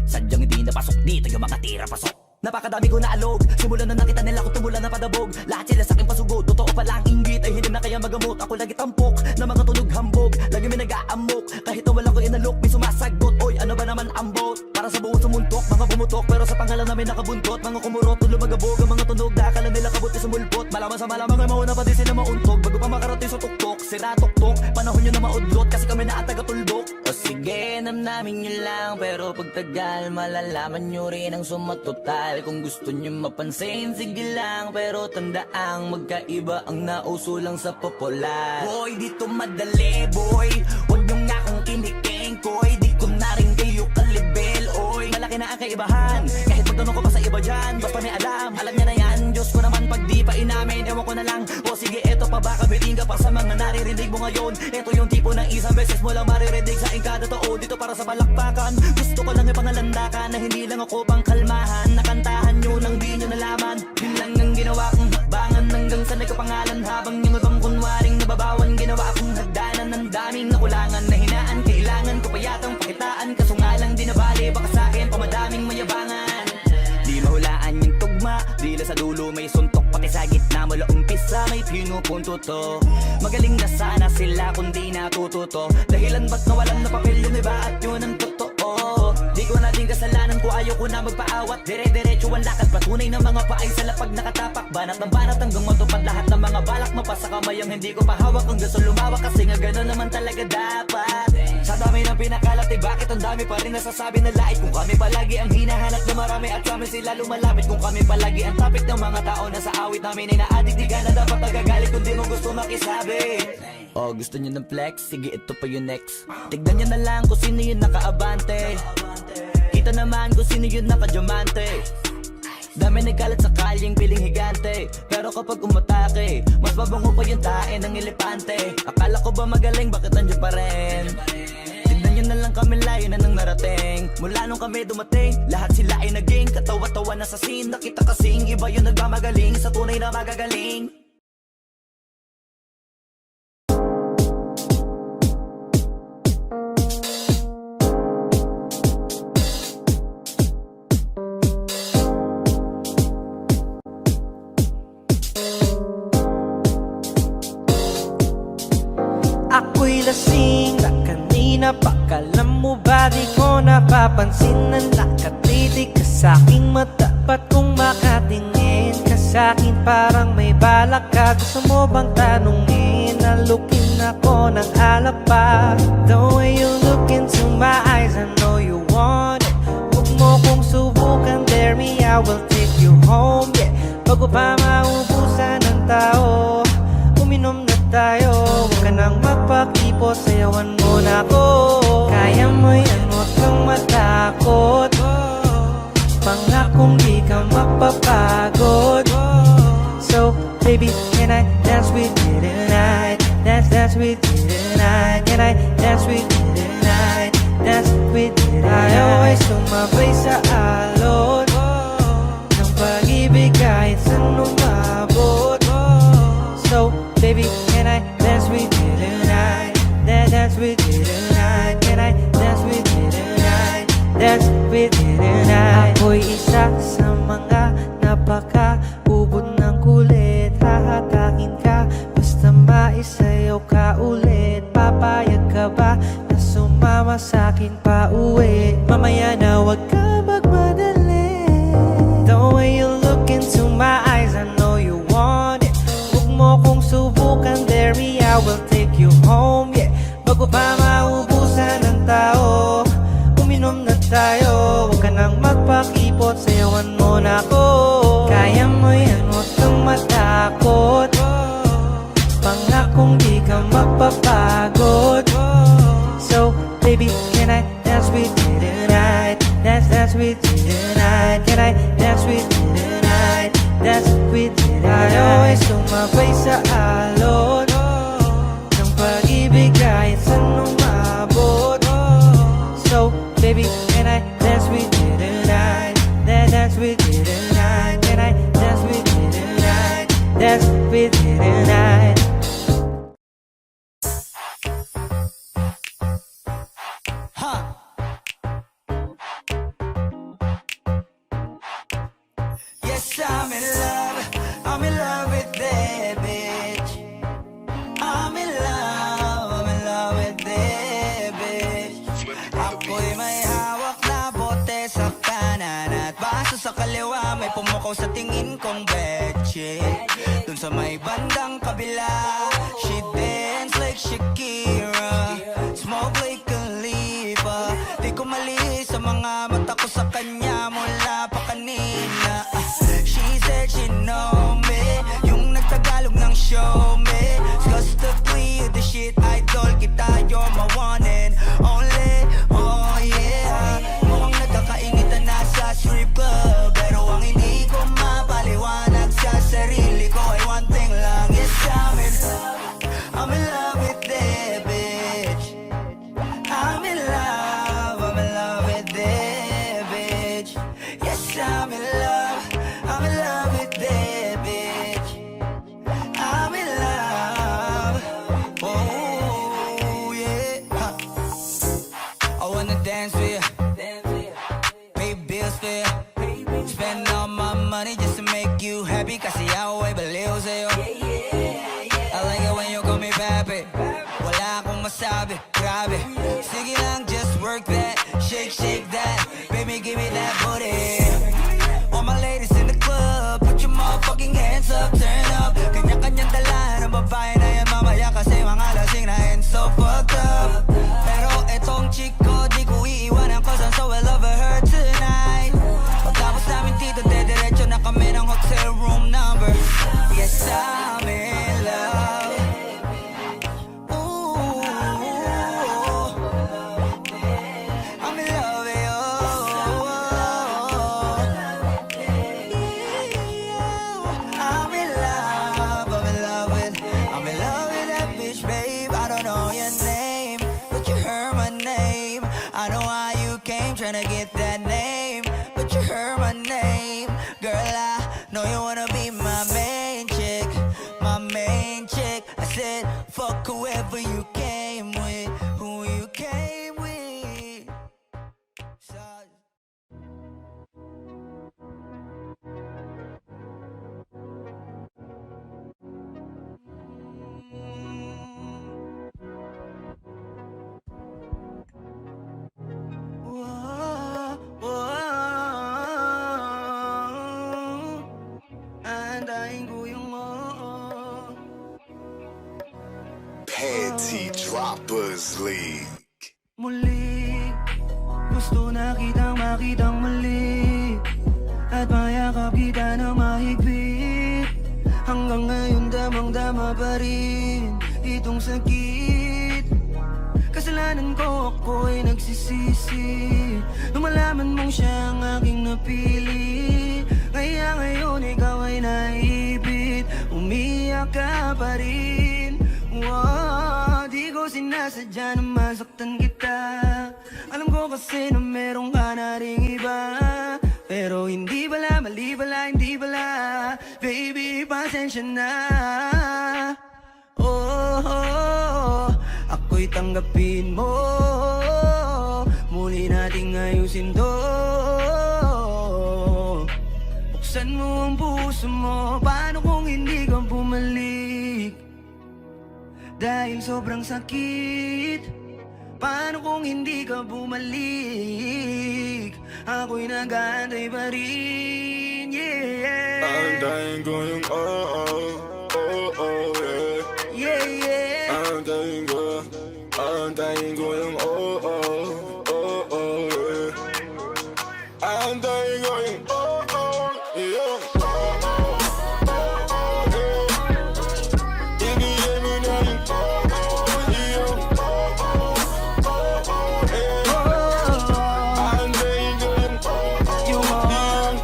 Sadyang hindi napasok dito yung mga tira pasok. Napakadami ko na alog, simulan na nakita nila ko tumula na padabog. Lahat sila sa akin pasugod, totoo pala ang inggit ay hindi na kaya magamot. Ako lagi tampok, na mga tunog hambog. Lagi may nag-aamok, kahit na wala ko inalok. May sumasagot, oy ano ba naman ang bot? Para sa buong sumuntok, mga pumutok, pero sa pangalan namin nakabuntot. Mga kumurot, tulo magabog, ang mga tunog na akala nila kabuti sumulpot. Malaman sa malamang ay mauna pa din sila mauntog. Bago pa makarating sa tuktok, sira tuktok. Panahon nyo na maudlot, kasi kami na ang taga-tuldok. O sige, namnamin nyo lang, pero pagtagal malalaman nyo rin ang sumatotal. Kung gusto nyo mapansin, sige lang, pero tandaang magkaiba ang nauso lang sa popular. Boy, dito madali, boy, huwag nyo nga akong kiniking, koy. Di ko na rin kayo kalibel, oy. Malaki na ang kaibahan, kahit Tatanong ko pa sa iba dyan, basta may alam niya na yan, Diyos ko naman pag di pa inamin, ewan ko na lang. O sige, eto pa ba, kabitin ka pa sa mga naririnig mo ngayon. Eto yung tipo ng isang beses mo lang maririnig sa kada tao. Dito para sa balakbakan, gusto ko lang ipangalandakan na hindi lang ako pang kalmahan. Nakantahan nyo nang di nyo nalaman, yun lang ang ginawa kong hakbangan hanggang sa nagkapangalan. Habang yung ibang kunwaring nababawan, ginawa akong hagdanan ng daming nakulangan na hinaan. Kailangan ko pa yatang pakitaan, kaso nga lang di nabali, baka sa akin pamadaming mayabangan. Di mahulaan yung tugma, dila sa dulo may suntok, pati sa gitna mula umpisa may pinupunto to. Magaling na sana sila kung di natututo, dahilan ba't nawalan na papel yung iba at yun ang totoo. Di ko na din kasalanan ko, ayaw ko na magpaawat, dire-diretso ang lakad, patunay ng mga paay sa lapag nakatapak. Banat ng banat hanggang matupad lahat ng mga balak mo pa sa kamay ang hindi ko mahawak. Ang gusto lumawak kasi nga gano'n naman talaga dapat. Sa dami ng pinakalat eh bakit ang dami pa rin nasasabi na lait. Kung kami palagi ang hinahanap na marami at kami sila lumalapit. Kung kami palagi ang topic ng mga tao na sa awit namin ay naadik, di ka na dapat nagagalit kung di mo gusto makisabi. Oh, gusto nyo ng flex? Sige, ito pa yung next. Tignan nyo na lang kung sino yung nakaabante. Kita naman kung sino yung nakadiamante. Dami nagkalat sa kalyeng piling higante, pero kapag umatake, mas mabango pa yung tae ng elepante. Akala ko ba magaling, bakit nandiyan pa rin? Tignan nyo na lang kami, layo na nang narating. Mula nung kami dumating, lahat sila ay naging katawa-tawa na sa scene. Nakita kasing iba yung nagmamagaling sa tunay na magagaling. Ako'y lasing na kanina pa. Kalam mo ba di ko napapansin ang nakatitig ka sa'king mata? Ba't kung makatingin ka sa'kin parang may balak ka? Gusto mo bang tanungin? Nalukin ako ng alak pa. The way you look into my eyes, I know you want it. Huwag mo kong subukan, dare me, I will take you home, yeah. Bago pa maubusan ng tao, uminom na tayo. Huwag ka nang magpakipot, sayawan mo na ako. Kaya mo yan, huwag kang matakot. Pangakong di ka mapapagod. So, baby, can I dance with you tonight? Dance with you tonight. Can I dance with you tonight? Dance with you tonight. Tayo ay sumabay sa alon ng pag-ibig kahit saan umabot. So, baby, can I dance with you tonight? Dance with you tonight. Can I dance with you tonight? Dance with you tonight. Ako'y isa sa mga napaka-ubod ng kulit. Hahatakin ka, basta maisayaw ka ulit. Papayag ka ba na sumama sa'kin pa uwi? Mamaya na wag ka magmadali. The way you look into my eyes, I know you want it. Huwag mo kong subukan, dare me, I will take you home, yeah. Bago pa maubusan ng tao, uminom na tayo. Huwag ka nang magpakipot, sayawan mo na ako. Kaya mo yan, huwag kang matakot. Pangakong di ka magpapagod. So, baby, can I dance with you tonight? Dance with you tonight. Can I dance with you tonight? Dance with you tonight. Tayo ay sumabay sa alon ng pag-ibig kahit saan umabot. So, baby, can I dance with you tonight? Dance with you tonight. Can I dance with you tonight? Dance with you tonight. Yes, I'm in love with that bitch. I'm in love with that bitch. Ako'y may hawak na bote sa kanan at baso sa kaliwa, may pumukaw sa tingin kong betche. Dun sa may bandang kabila, she dance like Shakira, smoke like Khalifa. Di ko mali sa mga mata ko sa kanya mula pa kanina. She said she know me, yung nagtagalog ng show me. Gusto clear the shit, idol kita, you're my one and only. Oh yeah, mukhang nagkakainitan na sa strip club. Pepe. Wala akong masabi, grabe. Sige lang, just work that. Shake, shake that. Baby, give me that booty. All my ladies in the club, put your motherfucking hands up, turn up. Kanya-kanyang dala ng babae na yan mamaya kasi mga lasing na and so fucked up. Pero etong chick ko, di ko iiwanan cause I'm so in love with her tonight. Pagtapos namin dito, dediretso na kami ng hotel room number. Yes, I'm in love. Ooh, I'm in love with you. I'm in love, I'm in love with that bitch, babe. I don't know your name, but you heard my name. I know how you came, tryna get that name, but you heard my name. Girl, I know you wanna be my main chick, my main chick. I said, fuck whoever you came with, who you came with. So andahin ko yung Panty Droppers League. muli. Gusto na kitang makitang muli, at mayakap kita na mahigpit. Hanggang ngayon damang-dama pa rin itong sakit. Kasalanan ko, ako'y nagsisisi nung malaman mong siya ang aking napili. Kaya ngayon ikaw ay naibit, umiyak ka pa rin. Wow, di ko sinasadya na masaktan kita. Alam ko kasi na meron ka na ring iba, pero hindi bala, mali bala, hindi bala. Baby, pasensya na. Oh, ako'y tanggapin mo. Muli nating ayusin to. Buksan mo ang puso mo. Paano kung hindi ka bumalik? Dahil sobrang sakit. Paano kung hindi ka bumalik? Ako'y nag-aantay pa rin, yeah. Antayin ko yung yeah. Yeah, yeah. Antayin ko yung yeah. Antayin ko yung yeah. Ibigay mo na yung yeah. Antayin ko yung You want,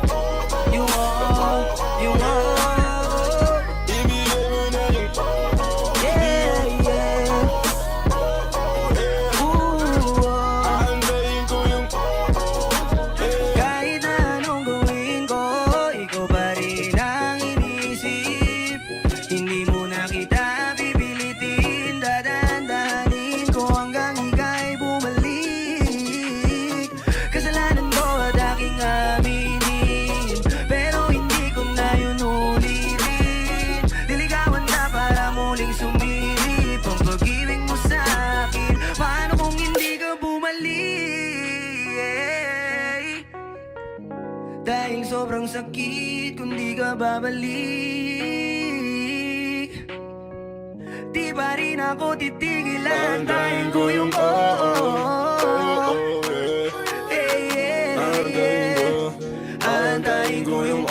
you want, you want. ibigay mo na yung Yeah, yeah. Ooh, antayin ko yung kahit na anong gawin ko, ikaw pa rin ang inisip. Hindi mo na kita pipilitin, dadandahanin ko hanggang ika'y bumalik. Kasalanan ko at aking aminin, pero hindi ko na yun ulitin. Niligawan na para muling sumilip ang pag-ibig mo sa akin. Paano kung hindi ka bumalik? Dahil sobrang sakit kung di ka babalik. Di pa rin ako titigilan. Antayin ko yung Antayin ko yung antayin ko yung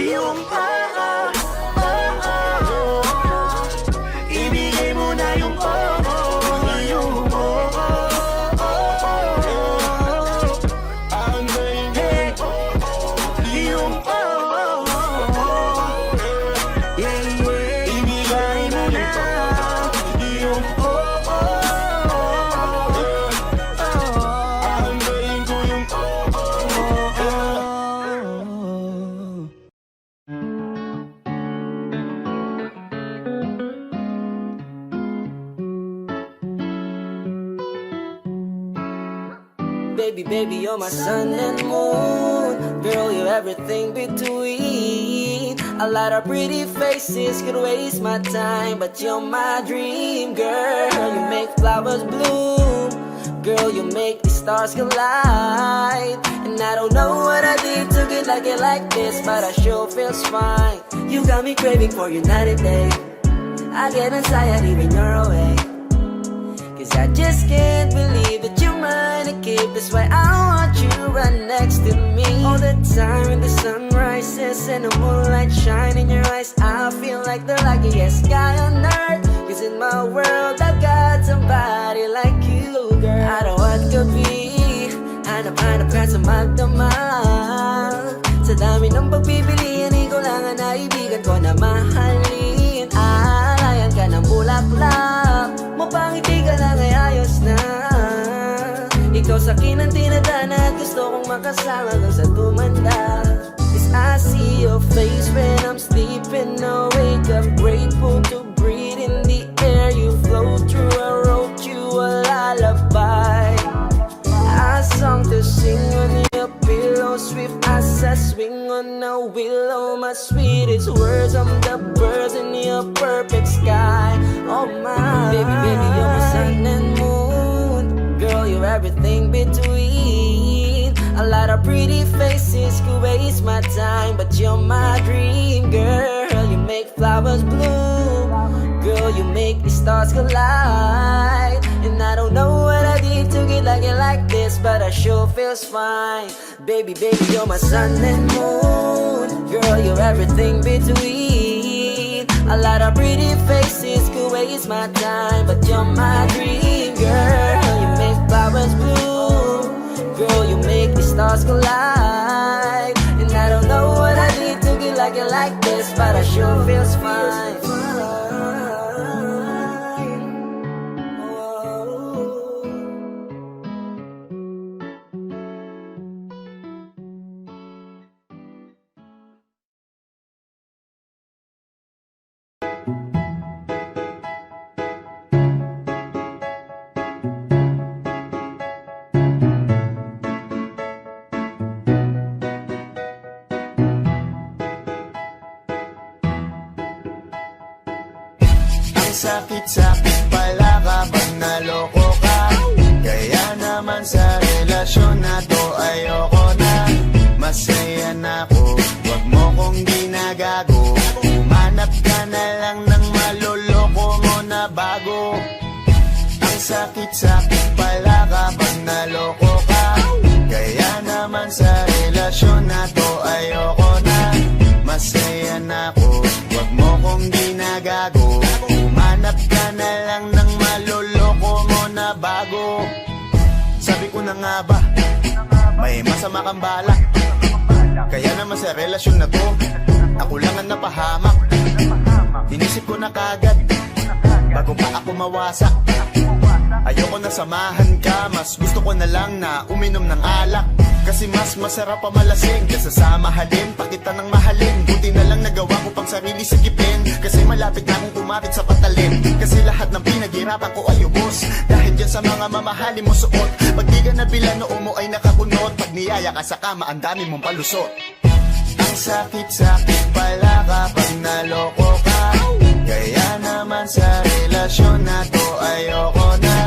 Yung ibigay mo na yung yung antayin ko yung yeah, yeah. Ibigay mo na yung antayin ko yung Baby, baby, you're my sun and moon. Girl, you're everything between. A lot of pretty faces could waste my time, but you're my dream, girl. You make flowers bloom. Girl, you make the stars collide. And I don't know what I did to get like this, but I sure feels fine. You got me craving for you night and day. I get anxiety when you're away, 'cause I just can't believe that you're mine to keep. That's why I want you right next to me all the time. When the sun rises and the moonlight shine in your eyes, I feel like the luckiest guy on earth. 'Cause in my world I've got somebody like you, girl. I don't want to be hanap-hanap ka sa magdamag. Sa dami ng pagpipilian, ikaw lang ang naibigan ko na mahalin. Alayan ka ng bulaklak, mapangiti ka lang ay ayos na. Ikaw sa akin ang tinadhana at gusto kong makasama hanggang sa tumanda. 'Cause I see your face when I'm sleeping awake. I'm grateful to breathe in the air you flow through. I wrote you a lullaby, a song to sing on your pillow, swift as I swing on a willow. My sweetest words, I'm the birds in your perfect sky. Oh my baby, baby, you're my sun and moon. Girl, you're everything between. A lot of pretty faces could waste my time, but you're my dream, girl. You make flowers bloom. Girl, you make the stars collide. And I don't know what I did to get like this, but I sure feels fine. Baby, baby, you're my sun and moon. Girl, you're everything between. A lot of pretty faces could waste my time, but you're my dream, girl. You make flowers bloom. Girl, you make the stars collide. And I don't know what I did to get like this, but I sure feels fine. Sakit-sakit pala kapag naloko ka. Kaya naman sa relasyon na to ayoko na. Masaya na ako, wag mo kong ginagago. Umanap ka na lang ng maloloko mo na bago. Ang sakit-sakit pala kapag naloko ka. Kaya naman sa relasyon na to ayoko na. Masaya na ako, wag mo kong ginagago. Hanap ka na lang ng maloloko mo na bago. Sabi ko na nga ba, may masama kang balak. Kaya naman sa relasyon na to, ako lang ang napahamak. Inisip ko na kagad, bago pa ako mawasak. Ayoko na samahan ka, mas gusto ko na lang na uminom ng alak. Kasi mas masarap pa malasing kaysa sa mahalin, pakita ng mahalin. Buti na lang nagawa ko pang sarili sigipin, kasi malapit na akong kumapit sa patalin. Kasi lahat ng pinaghirapan ko ay ubos, dahil dyan sa mga mamahalin mo suot. Pag di ka nabila noo mo ay nakakunot, pag niyaya ka sa kama ang dami mong palusot. Ang sakit-sakit pala kapag naloko ka. Kaya naman sa relasyon na to ayoko na.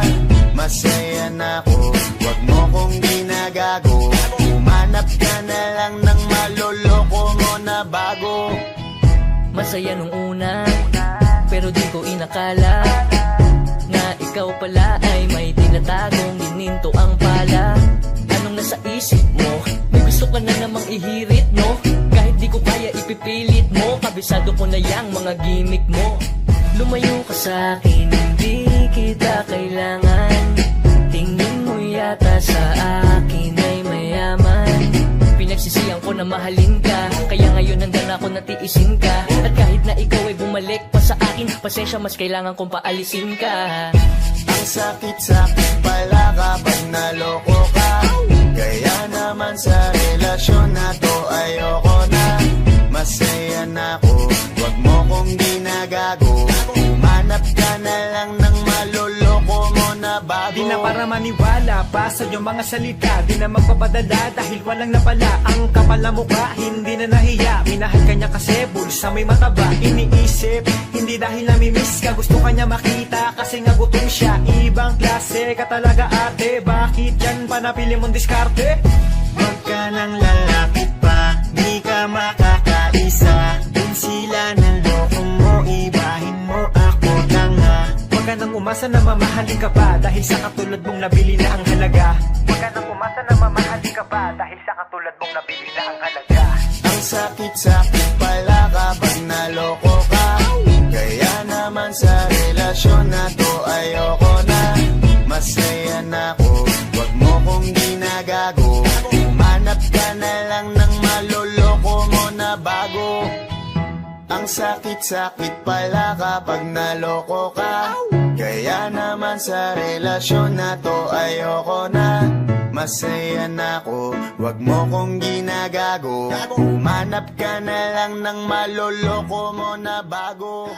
Masaya na ako, wag mo kong ginagago. Umanap ka na lang ng maloloko mo na bago. Masaya nung una, pero di ko inakala na ikaw pala ay may tinatagong gininto ang pala. Anong nasa isip mo? May gusto ka na namang ihirit, no? Kahit di ko kaya ipipilit mo, kabisado ko na yang mga gimmick mo. Lumayo ka sa'kin, hindi kita kailangan. Tingin mo yata sa akin ay mayaman. Pinagsisiyan ko na mahalin ka, kaya ngayon handa na ako natiisin ka. At kahit na ikaw ay bumalik pa sa akin, pasensya mas kailangan kong paalisin ka. Ang sakit-sakit pala kapag naloko ka. Kaya naman sa relasyon na to ayoko na. Masaya na ako, wag mo kong ginagago. Umanap ka na lang ng maloloko mo na bago. na para maniwala pa sa iyong mga salita. Di na magpapadala dahil walang napala. Ang kapal na mukha, hindi na nahiya. Minahal kanya kasi bulsa may mataba. Iniisip, hindi dahil namimiss ka. Gusto kanya makita kasi nga gutom siya. Ibang klase ka talaga ate. Bakit yan pa napili mong diskarte? Huwag ka nang lalapit pa, di ka makakaisa. Dun sila ng loko mo, ibahin mo ako na nga. Huwag ka nang umasa na mamahalin ka pa dahil sa katulad mong nabili na ang halaga. Huwag ka nang umasa na mamahalin ka pa dahil sa katulad mong nabili na ang halaga. Ang sakit-sakit pala kapag naloko ka. Kaya naman sa relasyon na to ayoko na. Masaya na ako, wag mo kong ginagago. Humanap ka na lang ng maloloko mo na bago. Ang sakit-sakit pala kapag naloko ka. Kaya naman sa relasyon na to ayoko na. Masaya na ako, wag mo kong ginagago. Humanap ka na lang ng maloloko mo na bago.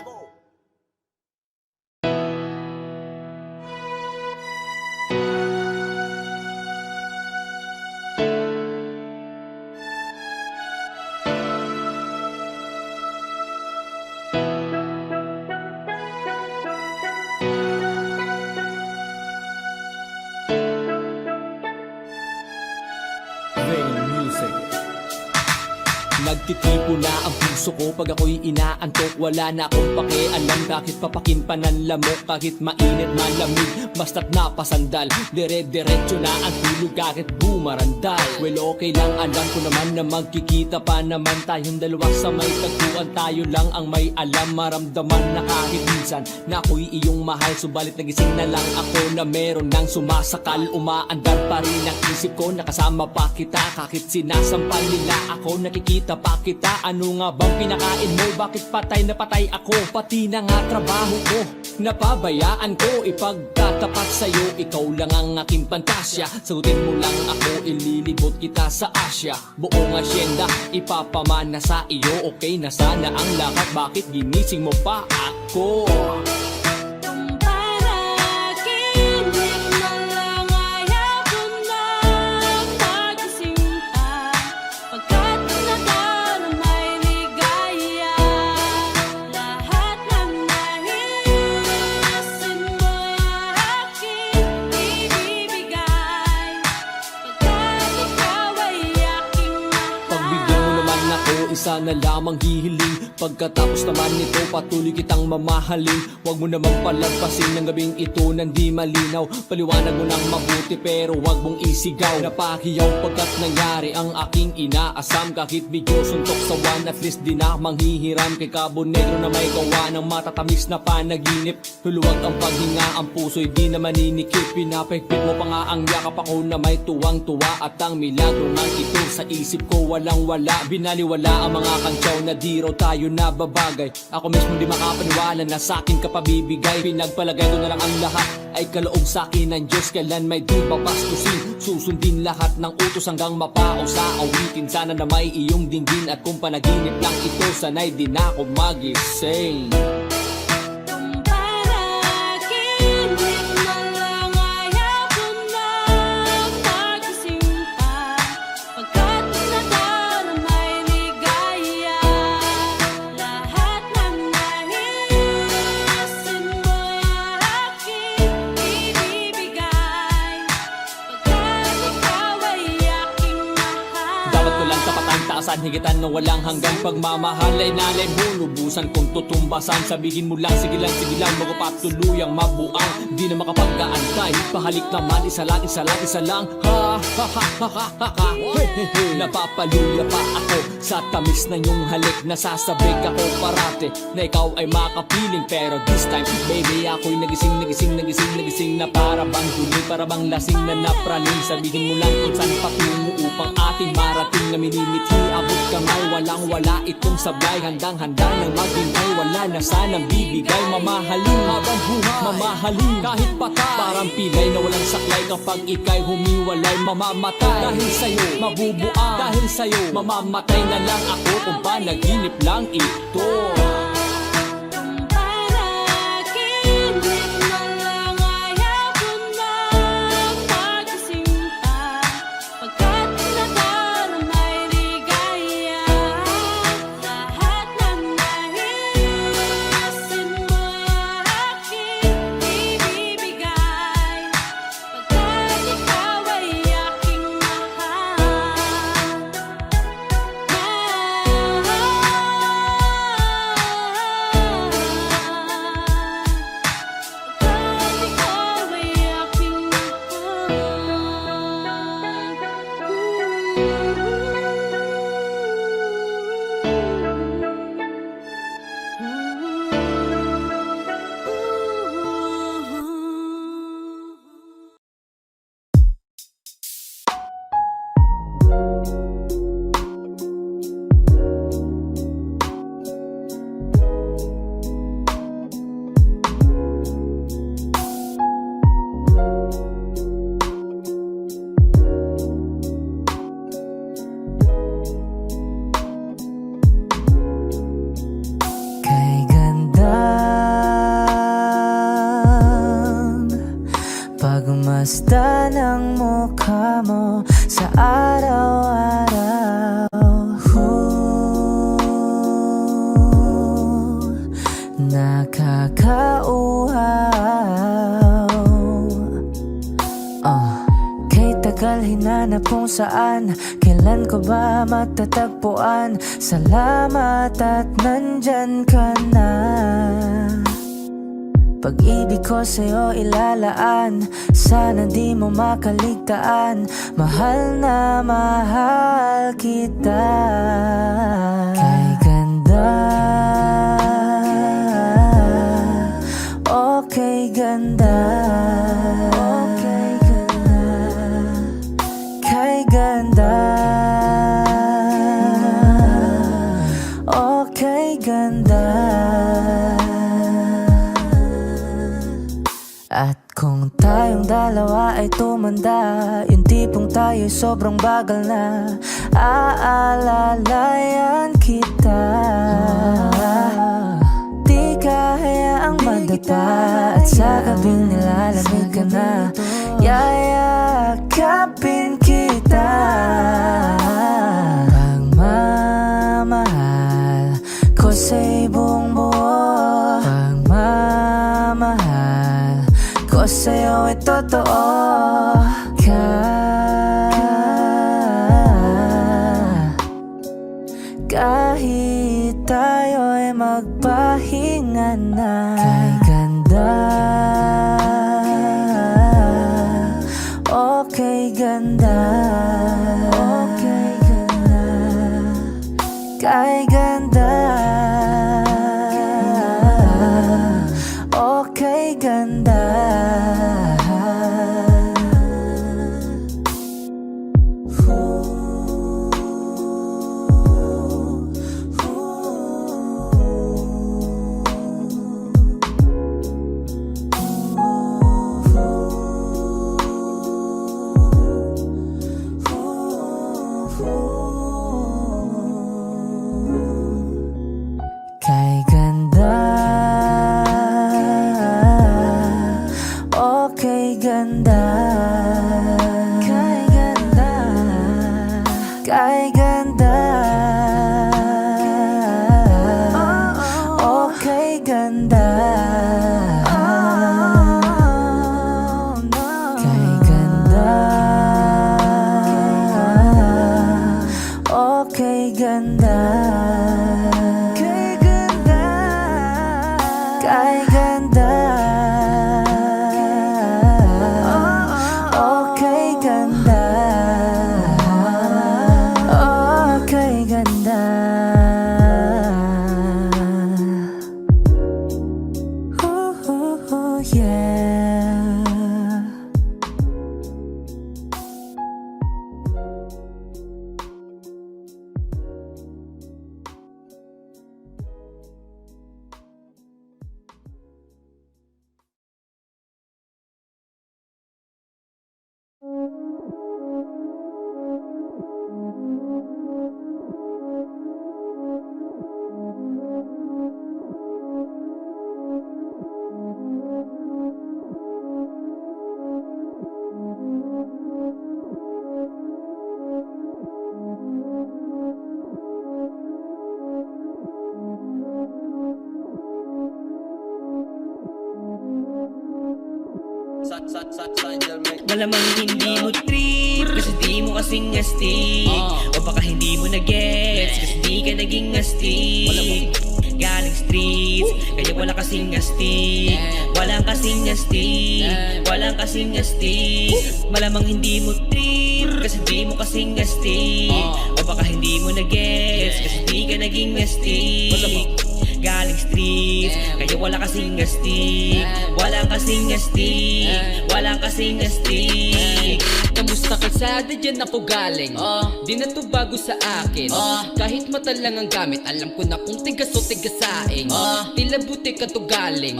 Nagtitipo na ang puso ko pag ako'y inaantok. Wala na akong pakialam kahit papakin pa ng lamok. Kahit mainit malamig, basta't napasandal. Dire-diretso na ang tulog kahit bumarandal. Well okay lang, alam ko naman na magkikita pa naman tayong dalawa sa may tagpuan. Tayo lang ang may alam, maramdaman na kahit minsan na ako'y iyong mahal. Subalit nagising na lang ako na meron nang sumasakal. Umaandar pa rin ang isip ko, nakasama pa kita. Kahit sinasampal nila ako, nakikita pa kita. Ano nga bang pinakain mo? Bakit patay na patay ako? Pati na nga trabaho ko, napabayaan ko. Ipagtatapat sa'yo, ikaw lang ang aking pantasya. Sagutin mo lang ako, ililibot kita sa Asya. Buong asyenda, ipapamana sa iyo. Okay na sana ang lahat, bakit ginising mo pa ako? Isa na lamang hihiling, pagkatapos naman nito patuloy kitang mamahalin. Huwag mo namang palagpasin ng gabing ito nang di malinaw. Paliwanag mo nang mabuti pero huwag mong isigaw. Napahiyaw pagkat nangyari ang aking inaasam. Kahit medyo suntok sa one, at least di na manghihiram. Kay Cabo Negro na may gawa ng matatamis na panaginip. Huluwag ang paghinga, ang puso'y di na maninikip. Pinapahigpit mo pa nga ang yakap ako na may tuwang-tuwa. At ang milagro nga ito sa isip ko walang-wala. Binaliwala ang mga kantyaw na di raw tayo nababagay. Ako mismo di makapaniwala na sa'kin ka pabibigay. Pinagpalagay ko na lang ang lahat ay kaloob sa'kin ng Diyos. Kailan may di papastusin, susundin lahat ng utos hanggang mapao sa awitin. Sana na may iyong dinggin at kung panaginip lang ito, sana'y di na ako magising. Higitan ng walang hanggang pagmamahal ay nalay mo. Lubusan kong tutumbasan, sabihin mo lang sige lang magpapatuluyang mabuang. Di na makapagkaantay, pahalik naman isa lang ha ha ha ha ha ha ha. Hey, hey, hey. Napapaluya pa ako sa tamis na iyong halik. Nasasabik ako parate na ikaw ay makapiling. Pero this time baby ako'y nagising na para bang duli, para bang lasing na napraning. Sabihin mo lang kung saan patungo upang ating marating na minimithi. Abot kamay, walang-wala itong sablay. Handang-handa ng maghintay, wala na sanang bibigay. Mamahalin habang buhay, mamahalin kahit patay. Parang pilay na walang saklay kapag ika'y humiwalay. Mamamatay dahil sa'yo, mabubuang dahil sa'yo. Mamamatay na lang ako kung panaginip lang ito. mo sa araw-araw. Nakakauhaw. Kay tagal hinanap kung saan, kailan ko ba matatagpuan? Salamat at nandyan ka na. Pag-ibig ko sa'yo ilalaan, sana di mo makaligtaan. Mahal na mahal kita. Kay ganda, okay ganda, okay ganda. Kay ganda, okay ganda. At kung tayong dalawa ay tumanda, yung tipong tayo'y sobrang bagal na, aalalayan kita. Di kahayaang madapa, at sa gabing nilalamig ka na, yayakapin kita. Pagmamahal ko sa'y buong buo, pagmamahal ko sa'yo ay totoo. Kahit tayo'y magpahinga na. Kay ganda, okay ganda, okay ganda. Kay ganda, okay ganda. Kay ganda, okay ganda, kay ganda, kay ganda, okay ganda, kay ganda, okay ganda. Kay ganda, okay ganda, okay ganda. Ooh, yeah. Malamang hindi mo trip, kasi di mo kasing astig. O baka hindi mo na-gets, kasi di ka naging astig. Galing streets, kaya wala kasing astig. Walang kasing astig, walang kasing astig. Malamang hindi mo trip, kasi di mo kasing astig. O baka hindi mo na-gets, kasi di ka naging astig. Galing streets, kaya wala kasing astig. Walang kasing astig, walang kasing astig. Kamusta kalsada dyan ako galing? Di na to bago sa akin. Kahit mata lang ang gamit, alam ko na kung tigas o tigasaing. Tila butik ka to galing,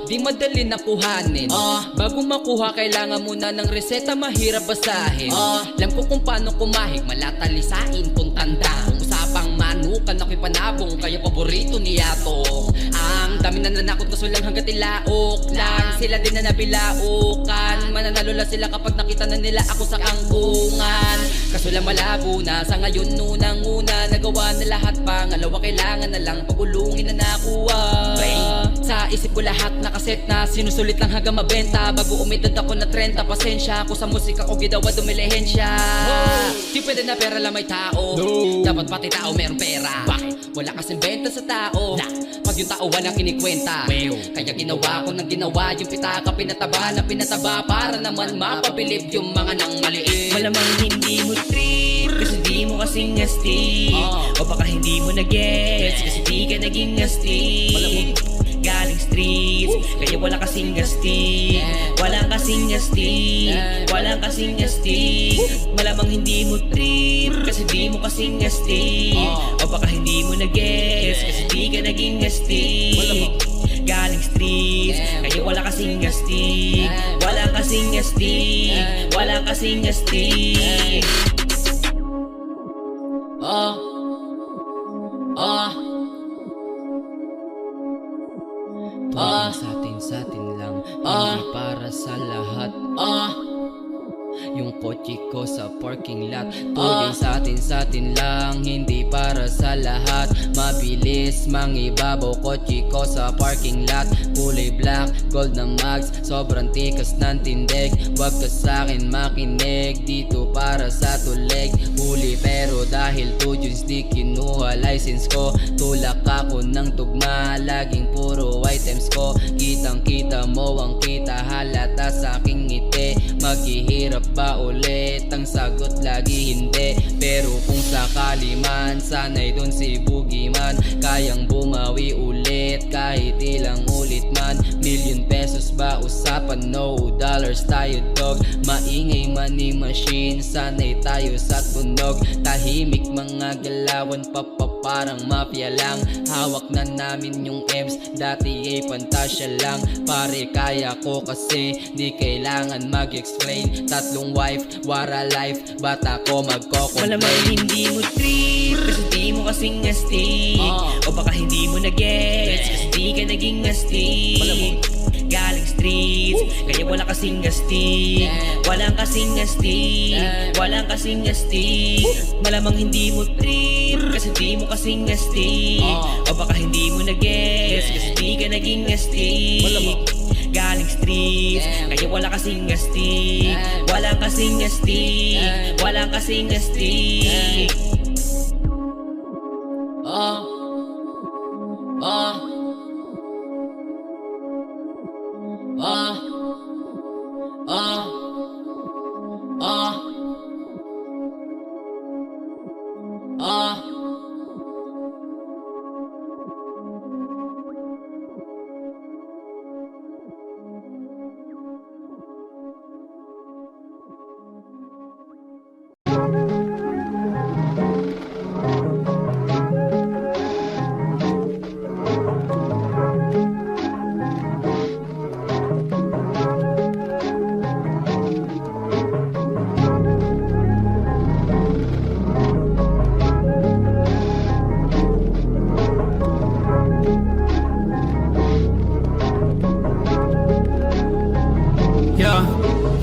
di madali na kuhanin. Bago makuha kailangan muna ng reseta, mahirap basahin. Alam ko kung paano kumahig, malatalisain tong tanda. Kung usapang man nanunukan ako'y panabong kaya paborito ni Yatok. Ang dami na nanakot kaso lang hanggat ilaok lang. Sila din na nabilaukan, mananalo lang sila kapag nakita na nila ako sa kangkungan. Kaso lang malabo na sa ngayon unang-una nagawa na lahat, pangalawa kailangan na lang pagulungin na nakuha. Sa isip ko lahat nakaset na, sinusulit lang hanggang mabenta. Bago umidad ako na 30, pasensya ako sa musika ko gidawa dumilihensya. Di pwede na pera lang may tao, dapat pati tao meron pera. Bakit? Wala kasing benta sa tao, pag yung tao walang kinikwenta. Kaya ginawa ko ng ginawa, yung pitaka pinataba na pinataba, para naman mapabilib yung mga nang maliit. Malamang hindi mo trip kasi di mo kasing astig. O baka hindi mo na-gets kasi di ka naging astig. Galing streets, kaya wala kasing astig. Walang kasing astig, walang kasing astig. Malamang hindi mo trip kasi di mo kasing astig. O baka hindi mo na-gets kasi di ka naging astig. Galing streets, kaya wala kasing astig. Walang kasing astig, walang kasing astig. Sa atin lang, hindi para sa lahat. Yung kotse ko sa parking lot, tuloy sa atin lang, hindi para sa lahat. Mabilis mangibabaw kotse ko sa parking lot. Kulay black, gold na mags, sobrang tikas ng tindig. Wag ka sa'kin makinig, dito para sa tulig. Huli pero dahil 2 Junes di kinuha license ko. Tulak ako ng tugma, laging puro items ko. Kitang kita mo ang kita, halata sa aking ngiti. Maghihirap ba ulit? Ang sagot lagi hindi. Pero kung sakali man, sana'y dun si Boogeyman. Kayang bumawi ulit kahit ilang ulit man. Million pesos ba usapan? No dollars tayo dog. Maingay money machine, sana'y tayo sa tunog. Tahimik mga galawan, parang mafia lang. Hawak na namin yung M's, dati ay pantasya lang. Pare kaya ko kasi, di kailangan mag-explain. 3 wife, wara life, bata ko magko-complain. Malamang hindi mo trip kasi di mo kasing astig. O baka hindi mo na-gets kasi di ka naging astig. Galing streets, kaya wala kasing astig. Walang kasing astig, walang kasing astig. Malamang hindi mo trip kasi di mo kasing astig. O baka hindi mo na-gets kasi di ka naging astig. Galing streets, kaya wala kasing astig. Walang kasing astig, walang kasing astig.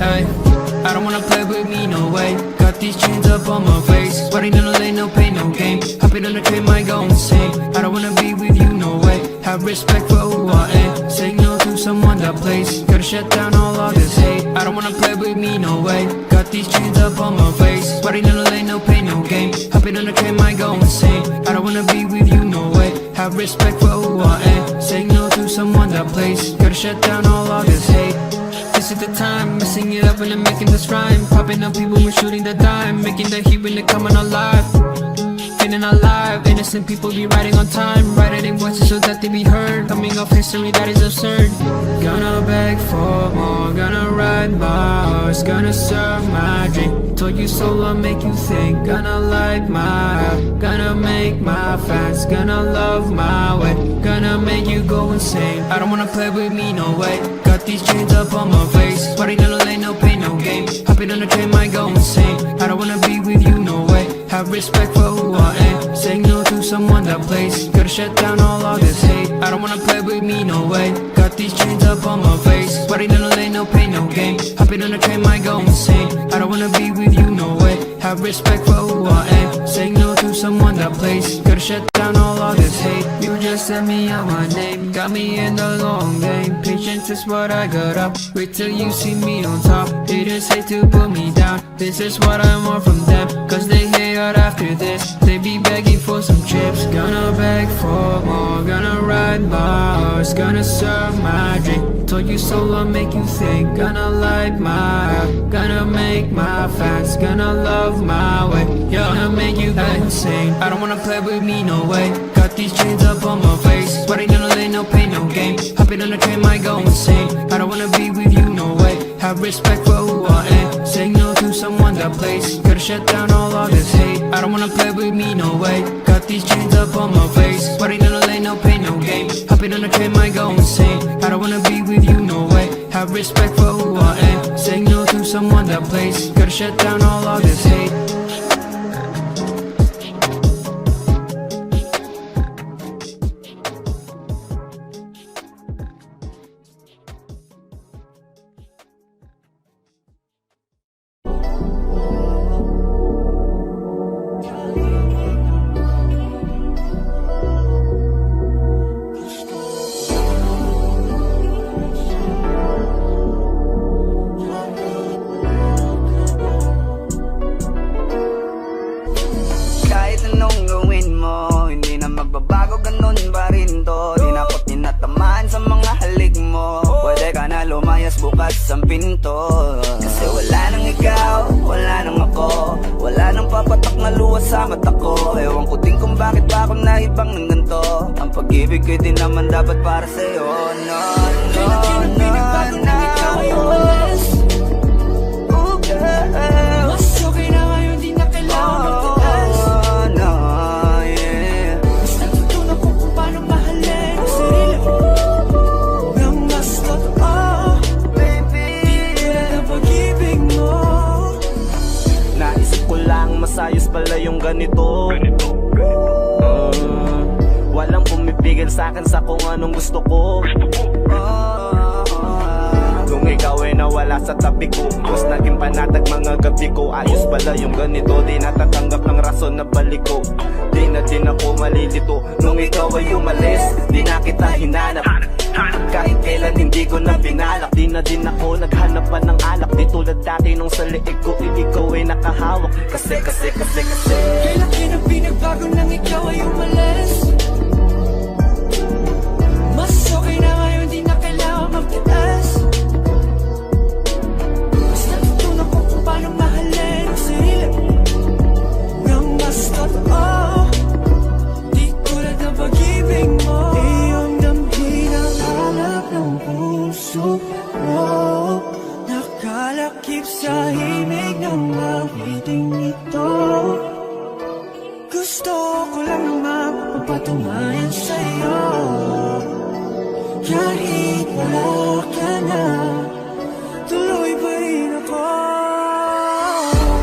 Hey, I don't wanna play with me, no way. Got these chains up on my face, sweating in the lane, no pain, no gain. Hopping on the train, might go insane. I don't wanna be with you, no way. Have respect for who I am. Say no to someone that plays. Gotta shut down all of this hate. I don't wanna play with me, no way. Got these chains up on my face, sweating in the lane, no pain, no gain. Hopping on the train, might go insane. I don't wanna be with you, no way. Have respect for who I am. Say no to someone that plays. Gotta shut down all of this hate. This is the time, messing it up when I'm making this rhyme. Popping up people, we're shooting the dime. Making the heat when they're coming alive. Feeling alive, innocent people be riding on time. Writing in voices so that they be heard. Coming off history that is absurd. Gonna beg for more, gonna ride my horse. Gonna serve my drink. Told you so, I'll make you think. Gonna light my up, gonna make my fans. Gonna love my way, gonna make you go insane. I don't wanna play with me, no way. Got these chains up on my face, sweating in the lane, no pain, no gain. Hopping on the train, might go insane. I don't wanna be with you, no way. Have respect for who I am. Saying no to some shut down all of this hate. I don't wanna play with me, no way. Got these chains up on my face. Sweating in the lane, no pain, no gain. Hopping on the train, might go insane. I don't wanna be with you, no way. Have respect for who I am. Saying no to someone that plays. Gotta shut down all of this hate. You just sent me out my name. Got me in the long game. Patience is what I got up. Wait till you see me on top. Haters hate to put me down. This is what I want from them. Cause they hate out after this. They be begging for some chips. Gonna beg for more. Gonna ride my horse. Gonna serve my drink. Told you so, I'll make you think. Gonna light my up. Gonna make my fans. Gonna love my way. Yeah, gonna make you go insane. I don't wanna play with me, no way. Got these chains up on my face. Sweating in the lane, no pain, no game. Hopping on the train, might go insane. I don't wanna be with you, no way. Have respect for who I am. Saying no to someone that plays. Gotta shut down all of this hate. I don't wanna play with me, no way. Got these chains up on my face. Sweating in the lane, no pain, no game. Hopping on the train, might go insane. I don't wanna be with you, no way. Have respect for who I am. Saying no to someone that plays. Gotta shut down all of this hate. Kahit anong gawin mo, hindi na magbabago, ganun pa rin to. Di na ako tinatamaan sa mga halik mo. Pwede ka na lumayas, bukas ang pinto. Kasi wala nang ikaw, wala nang ako. Wala nang papatak na luwas sa mata ko. Ewan ko din kung bakit pa ako naibang ng ganito. Ang pag-ibig ko'y di naman dapat para sa'yo. No, no, no, no. Oh, girl. Mas okay na ngayon, di na kailangan magtaas. Mas natutunan ko kung paano mahalin ang sarili nang mas totoo. Di tulad ng pag-ibig mo. Naisip ko lang masayos pala yung ganito. Walang pumipigil sa'kin sa kung anong gusto ko. Nung ikaw ay nawala sa tabi ko, mas naging panatag mga gabi ko. Ayos pala yung ganito, di natatanggap ng rason na balik ko. Di na din ako malilito. Nung ikaw ay umalis, di na kita hinanap. Kahit kailan hindi ko na pinalak. Di na din ako naghanap pa ng alak. Di tulad dati nung sa liig ko, ikaw ay nakahawak. Kasi Kailan kinang pinagbago nang ikaw ay umalis? Mas okay na ngayon, di na kailangan magtaas. Mas natutunan ko kung paano mahalin ang sarili nang mas totoo. Di tulad ng pag-ibig mo. Iyong damhin ang hanap ng puso mo. Nakalakip sa himig ng awiting ito. Gusto ko lang naman magpatunayan sa'yo. Kahit wala ka na, tuloy pa rin ako.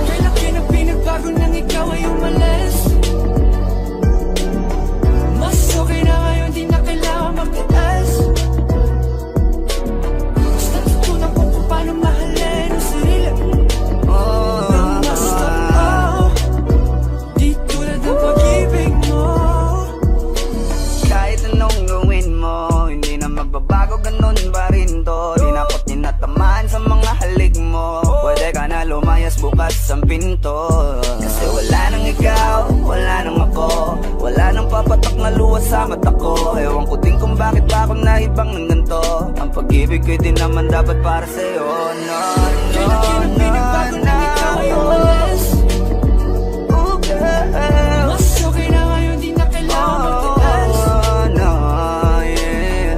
Kailan kinang pinagbago nang ikaw ay umalis? Mas okay na ngayon, di na kailangan magtaas. Mas natutunan ko kung paano mahalin ang sarili nang mas totoo. Di tulad ng pag-ibig mo. Kahit anong gawin mo, hindi na magbabago, ganun pa rin to. Di na ako tinatamaan sa mga halik mo. Pwede ka na lumayas, bukas ang pinto. Kasi wala nang ikaw, wala nang ako. Wala nang papatak na luwas sa mata ko. Ewan ko din kung bakit pa ako naibang ng ganito. Ang pag-ibig ko'y di naman dapat para sa'yo. No, no, no, no. Oh, girl. Mas okay na ngayon, di na kailangan magtaas.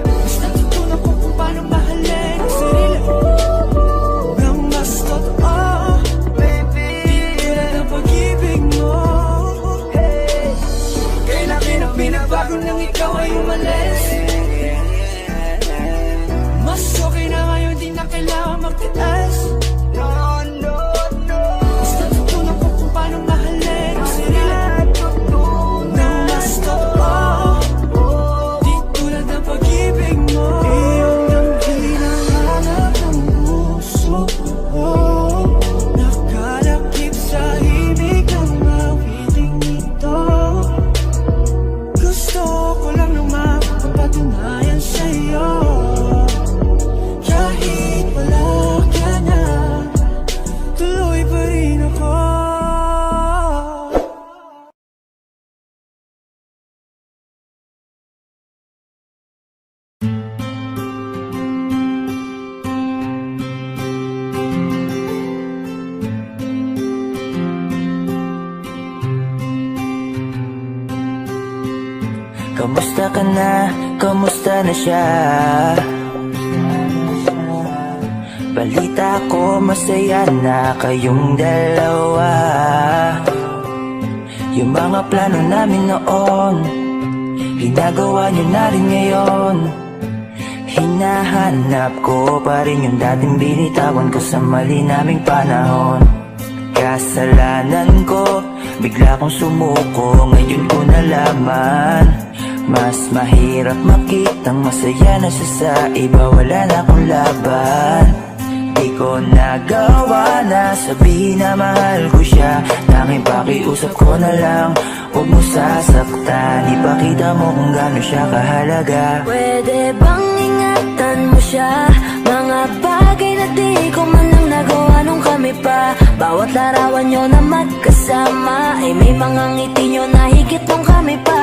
Mas natutunan ko kung paano mahalin ang sarili nang mas totoo. Di tulad ng pag-ibig mo. Kailan kinang pinagbago nang ikaw ay umalis? Mas okay na ngayon, di na kailangan magtaas. Mas natutunan ko kung paano mahalin ang sarili nang mas totoo. Kamusta ka na? Kamusta na siya? Balita ko masaya na kayong dalawa. Yung mga plano namin noon, ginagawa niyo na rin ngayon. Hinahanap ko pa rin yung dating binitawan ko sa mali naming panahon. Kasalanan ko, bigla kong sumuko, ngayon ko nalaman. Mas mahirap makitang masaya na siya sa iba, wala na akong laban. Di ko nagawa na sabihin na mahal ko siya. Tanging pakiusap ko na lang, huwag mo sasaktan. Ipakita mo kung gaano siya kahalaga. Pwede bang ingatan mo siya? Mga bagay na di ko man lang nagawa nung kami pa. Bawat larawan nyo na magkasama ay may mga ngiti nyo na higit nung kami pa.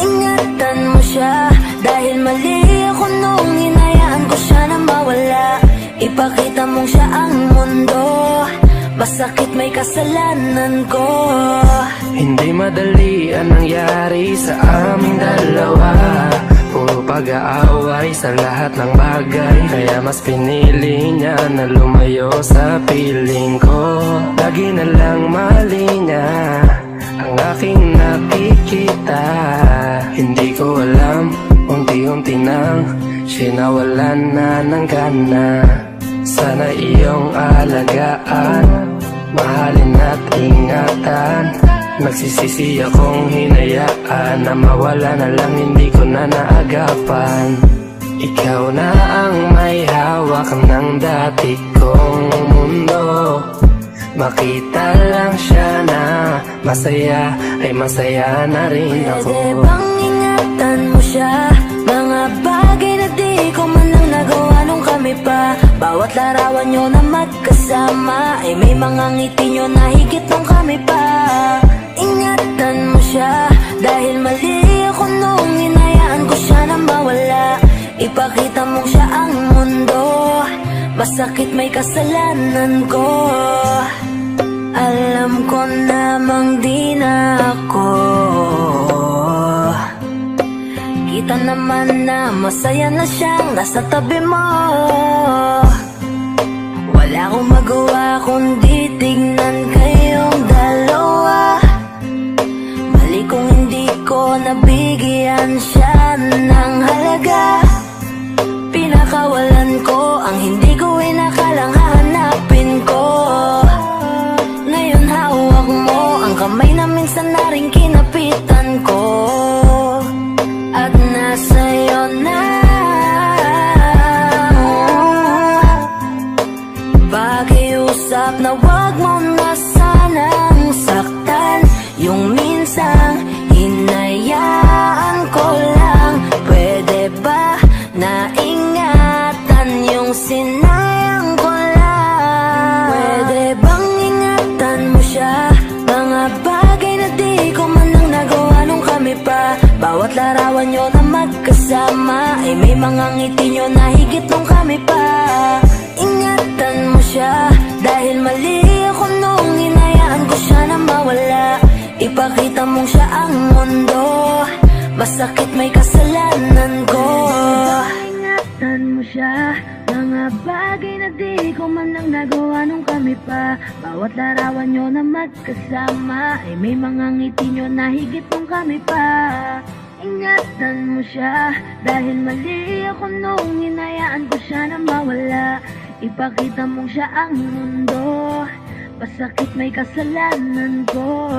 Ingatan mo siya, dahil mali ako nung hinayaan ko siya na mawala. Ipakita mong siya ang mundo, masakit may kasalanan ko. Hindi madali ang nangyari sa aming dalawa. Puro pag-aaway sa lahat ng bagay, kaya mas pinili niya na lumayo sa piling ko. Lagi na lang mali niya ang aking nakikita. Hindi ko alam, unti-unti nang sinawalan na ng gana. Sana iyong alagaan, mahalin at ingatan. Nagsisisi akong hinayaan na mawala na lang, hindi ko na naagapan. Ikaw na ang may hawak ng dati kong mundo. Makita lang siya na masaya, ay masaya na rin ako. Pwede bang ingatan mo siya? Mga bagay na di ko man lang nagawa nung kami pa. Bawat larawan nyo na magkasama ay may mga ngiti nyo na higit nung kami pa. Ingatan mo siya, dahil mali ako nung hinayaan ko siya na mawala. Ipakita mong siya ang mundo, masakit may kasalanan ko. Alam ko namang di na ako. Kita naman na masaya na siyang nasa tabi mo. Wala akong magawa kundi tignan kayong dalawa. Mali kung hindi ko nabigyan siya ng halaga. Pinakawalan ko ang hindi ko inakalang hahanapin ko. Ngayon hawak mo ang kamay na minsan na rin kinapitan ko. At nasa'yo na. Pakiusap na wag mo na sanang saktan. Yung minsang hinayaan ko lang. Pwede ba na ingatan yung sinayang ko lang? Pwede bang ingatan mo siya? Mga bagay na di ko man lang nagawa nung kami pa. Bawat larawan nyo na magkasama ay may mga ngiti nyo na higit nung kami pa. Ingatan mo siya, dahil mali ako nung hinayaan ko siya na mawala. Ipakita mong siya ang mundo, masakit may kasalanan ko. Ingatan mo siya, mga bagay na di ko man lang nagawa nung kami pa. Bawat larawan nyo na magkasama ay may mga ngiti nyo na higit nung kami pa. Ingatan mo siya, dahil mali ako nung hinayaan ko siya na mawala. Ipakita mong siya ang mundo, masakit may kasalanan ko.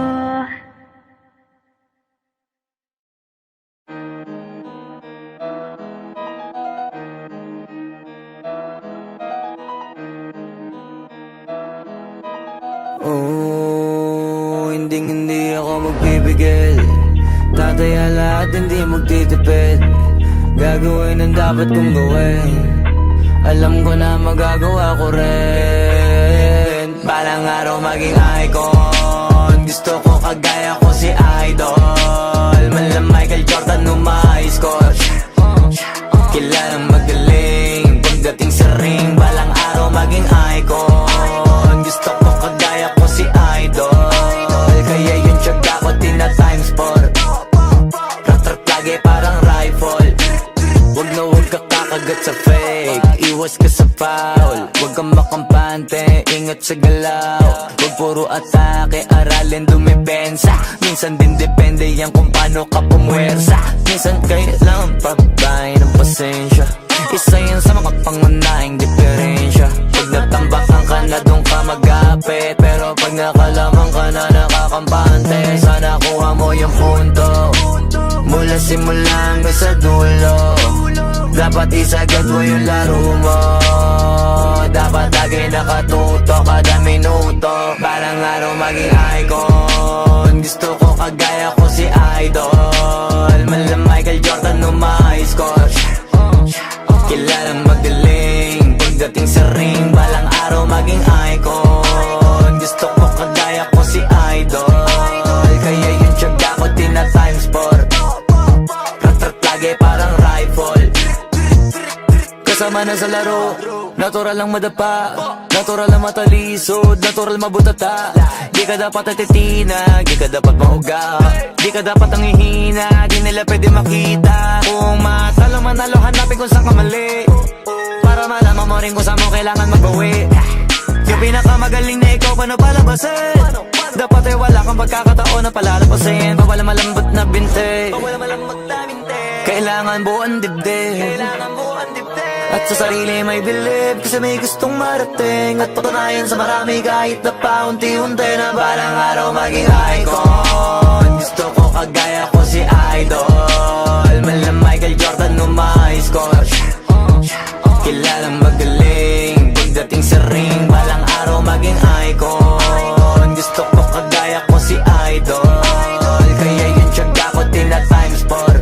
Oh, hindi ako magpipigil. Tataya lahat, hindi magtitipid. Gagawin ang dapat kong gawin. Alam ko na magagawa ko rin. Balang araw maging icon. Gusto ko kagaya ko si Idol. Mala Michael Jordan nung ma-high score. Kilalang magaling pagdating sa ring. Balang araw maging icon. Gusto ko kagaya ko si Idol. Kaya yung tiyaga ko tina-times 4. Rat-rat lagi Magat sa fake, iwas ka sa foul. Huwag kang makampante, ingat sa galaw. Huwag puro atake, aralin dumipensa. Minsan din depende yan kung paano ka pumwersa. Minsan kailangan pagbahay ng pasensya. Isa yan sa mga pangunahing diferensya. Pag natambakan ka na doon ka mag-apit, pero pag nakalaman ka na nakakampante, sana kuha mo yung punto mula simula hanggang sa dulo. Dapat isagad mo yung laro mo. Dapat lagi nakatuto kada minuto. Parang araw maging icon. Gusto ko kagaya ko si Idol. Mala Michael Jordan no my score. Kilalang magaling pagdating sa ring. Balang araw maging icon. Gusto ko kagaya ko si Idol. Kaya yung tiyaga ko tina-times 4. Rat-rat lagi parang rifle. Kasama na sa laro, natural lang madapa, natural lang matalisod, natural mabutata. Di ka dapat atitina, di ka dapat mahuga, di ka dapat ang ihina, di nila pwede makita. Kung matalo manalo, hanapin kung saan ka mali, para malaman mo rin kung saan mo kailangan magbawi. Yung pinakamagaling na ikaw, paano palabasin? Dapat ay wala kang pagkakataon na palalapasin. Bawal malambot na binte, kailangan buuan dibdib. At sa sarili may believe, kasi may gustong marating. At patunayan sa marami kahit na paunti-unti, na balang araw maging icon. Gusto ko kagaya ko si Idol. Mala Michael Jordan no my score. Kilalang magaling pagdating sa ring. Balang araw maging icon. Gusto ko kagaya ko si Idol. Kaya yung tiyaga ko tina-times 4.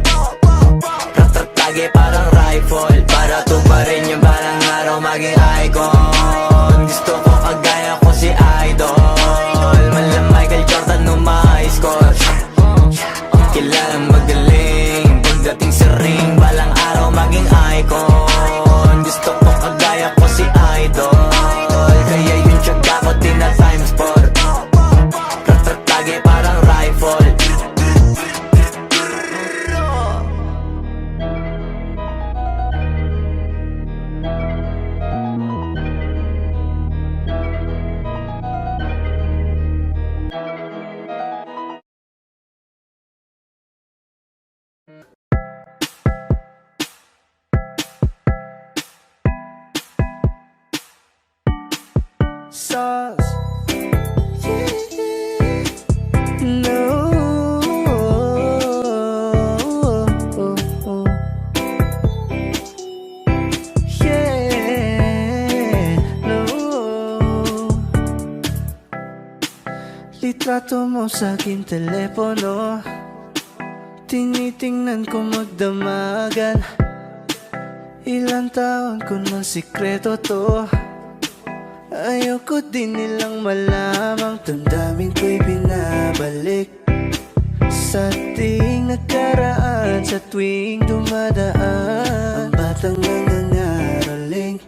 Rat-rat lagi parang rifle, para tuparin yung balang araw maging icon. Gusto ko kagaya ko si Idol. Mala Michael Jordan no my score. Kilalang magaling pagdating sa ring. Balang araw maging icon. Gusto ko kagaya ko si Idol. Kaya yung tiyaga ko tina-times 4. Rat-rat lagi parang rifle. Sauce. No. Yeah. No. Litrato mo sa aking telepono, tinitingnan ko magdamagan. Ilang taon ko ng sikreto to. Ayoko din nilang malamang damdamin ko'y binabalik sa ating nakaraan. Sa tuwing dumadaan ang batang nangangaraling,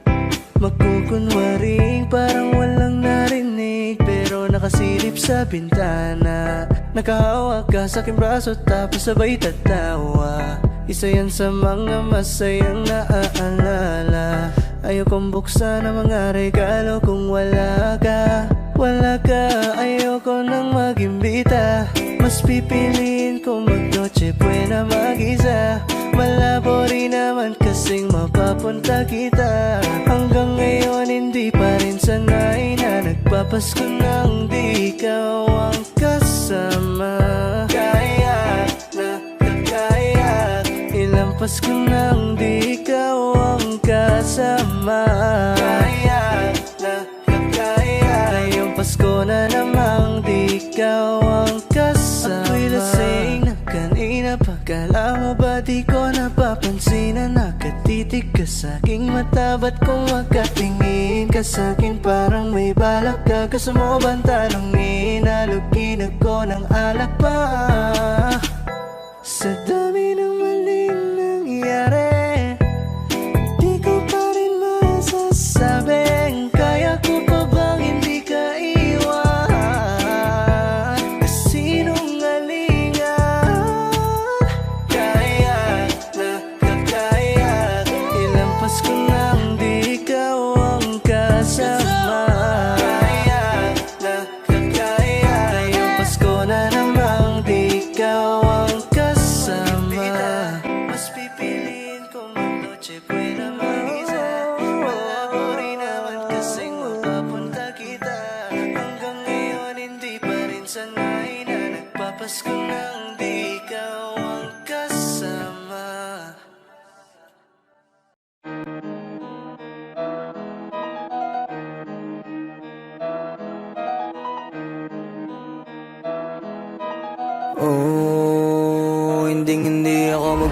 magkukunwaring parang walang narinig, pero nakasilip sa bintana. Nakahawak ka sa aking braso tapos sabay tatawa. Isa yan sa mga masayang naaalala. Ayokong buksan ang mga regalo kung wala ka. Wala ka, ayoko nang mag-imbita. Mas pipiliin kong mag-noche buena mag-isa. Malabo rin naman kasing mapapunta kita. Hanggang ngayon hindi pa rin sanay na nagpapasko nang di ikaw ang kasama. Kaya na kakaya, ilang Pasko nang di ikaw ang kasama. Kaya na kakaya, ngayong Pasko na namang di ikaw ang kasama. Ako'y lasing na kanina pa, kala mo ba di ko napapansin na nakatitig ka sa'king mata? Ba't kung makatingin ka sa'kin parang may balak ka? Gusto mo bang tanongin? Alugin ako ng alak pa. Sa dami ng maling nangyari, di ko pa rin masasabing kaya ko pa bang hindi ka iwan? Kasinungalingan. Kaya na kakaya, ilang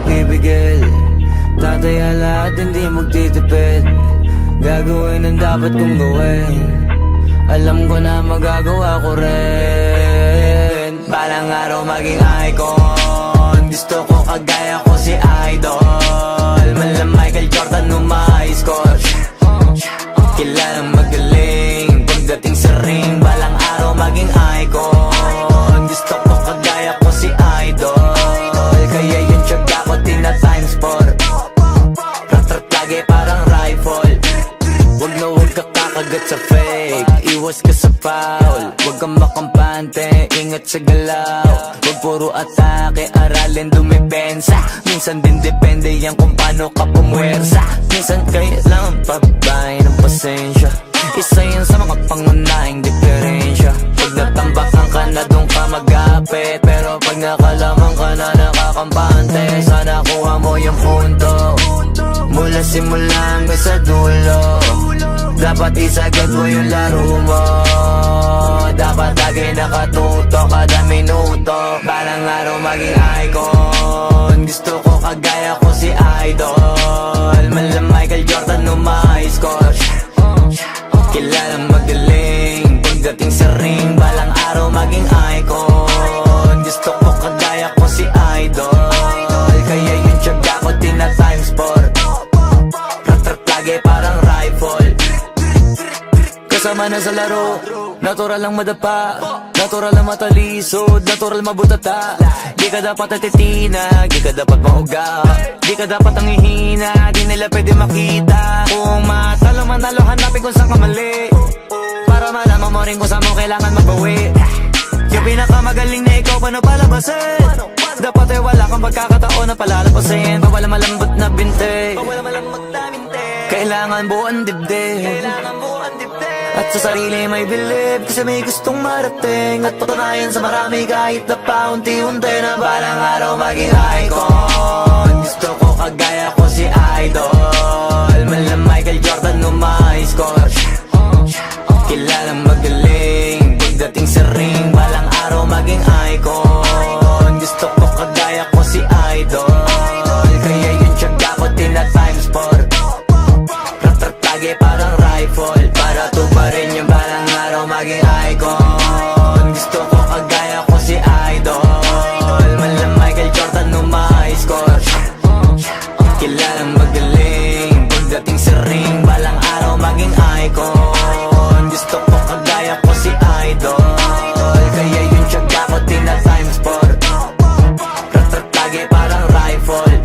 magpipigil. Tataya lahat, hindi magtitipid. Gagawin ang dapat kong gawin. Alam ko na magagawa ko rin. Balang araw maging icon. Gusto ko kagaya ko si Idol. Mala Michael Jordan score. Kilalang magaling pagdating sa ring. Balang araw maging icon. Gusto ko kagaya ko si Idol. Kaya yung tiyaga ko tina times 4. Rat-rat lagi parang rifle. Wag na wag ka kakagat sa fake. Iwas ka sa foul. Wag kang makampante, ingat sa galaw. Wag puro atake, aralin dumipensa. Minsan din depende yan kung paano ka pumwersa. Minsan kailangan pabay ng pasensya. Isa yan sa mga pangunahing diferensya. Pag natambakan ka na doon ka magapit. Pero pag nakalaman ka na nakakampante, sana kuha mo yung punto. Mula simula hanggang sa dulo. Dapat isagad mo yung laro mo. Dapat lagi nakatuto kada minuto. Balang araw maging icon. Gusto ko kagaya ko si Idol. Mala Michael Jordan score. Kilalang magaling pagdating sa ring. Balang araw maging icon. Gusto ko kagaya ko si Idol. Kaya yung tiyaga ko tina times 4. Rat-rat lagi parang rifle. Kasama na sa laro, natural lang madapa, natural lang matalisod, natural mabutata. Di ka dapat natitina, di ka dapat mahuga, di ka dapat ang ihina, di nila pwede makita. Kung matalo manalo, hanapin kung saan ka mali, para malaman mo rin kung saan mo kailangan magbawi. Yung pinakamagaling na ikaw, paano palabasin? Dapat ay wala kang pagkakataon na palalapasin. Bawala malambot na binte, kailangan buuan dibdib. At sa sarili may believe, kasi may gustong marating. At patunayan sa marami kahit na paunti-unti, na balang araw maging icon. Gusto ko kagaya ko si Idol. Mala Michael Jordan score. Kilalang magaling pagdating sa ring. Balang araw maging icon. Gusto ko kagaya ko si Idol. Kaya yung tiyaga ko tina times 4. Rat-rat lagi parang rifle. Para tuparin yung balang araw maging icon. Gusto ko kagaya ko si Idol. Mala Michael Jordan score. Kilalang magaling pagdating sa ring. Balang araw maging icon. Gusto ko kagaya ko si Idol. Kaya yung tiyaga ko tina times 4. Rat-rat lagi parang rifle.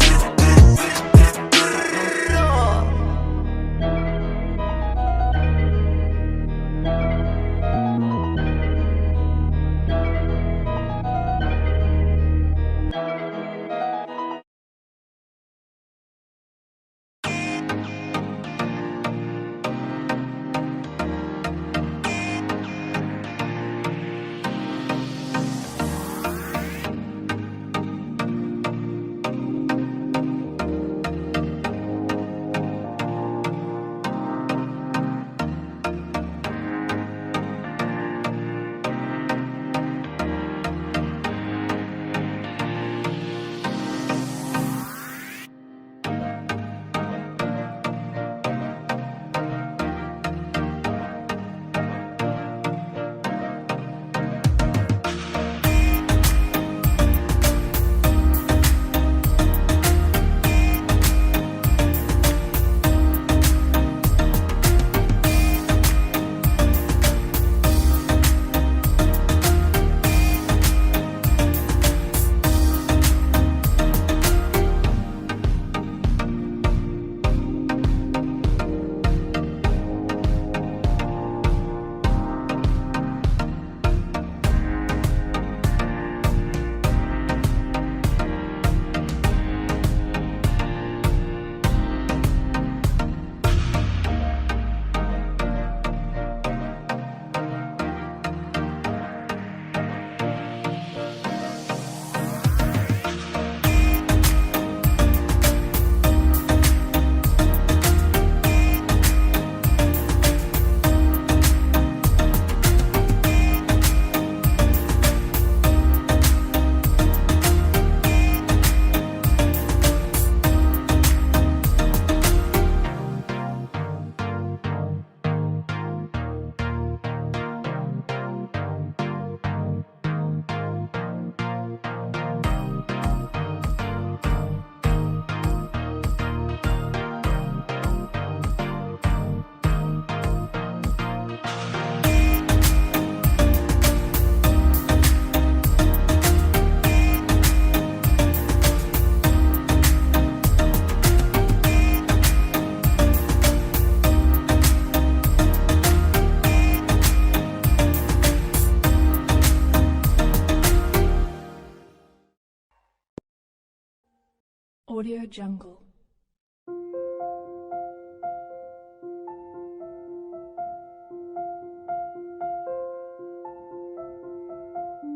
Audio Jungle.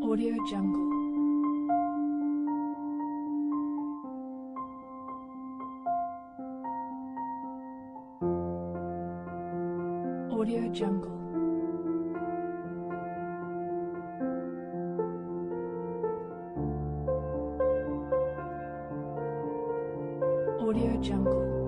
Audio Jungle. Audio Jungle. Audio Jungle.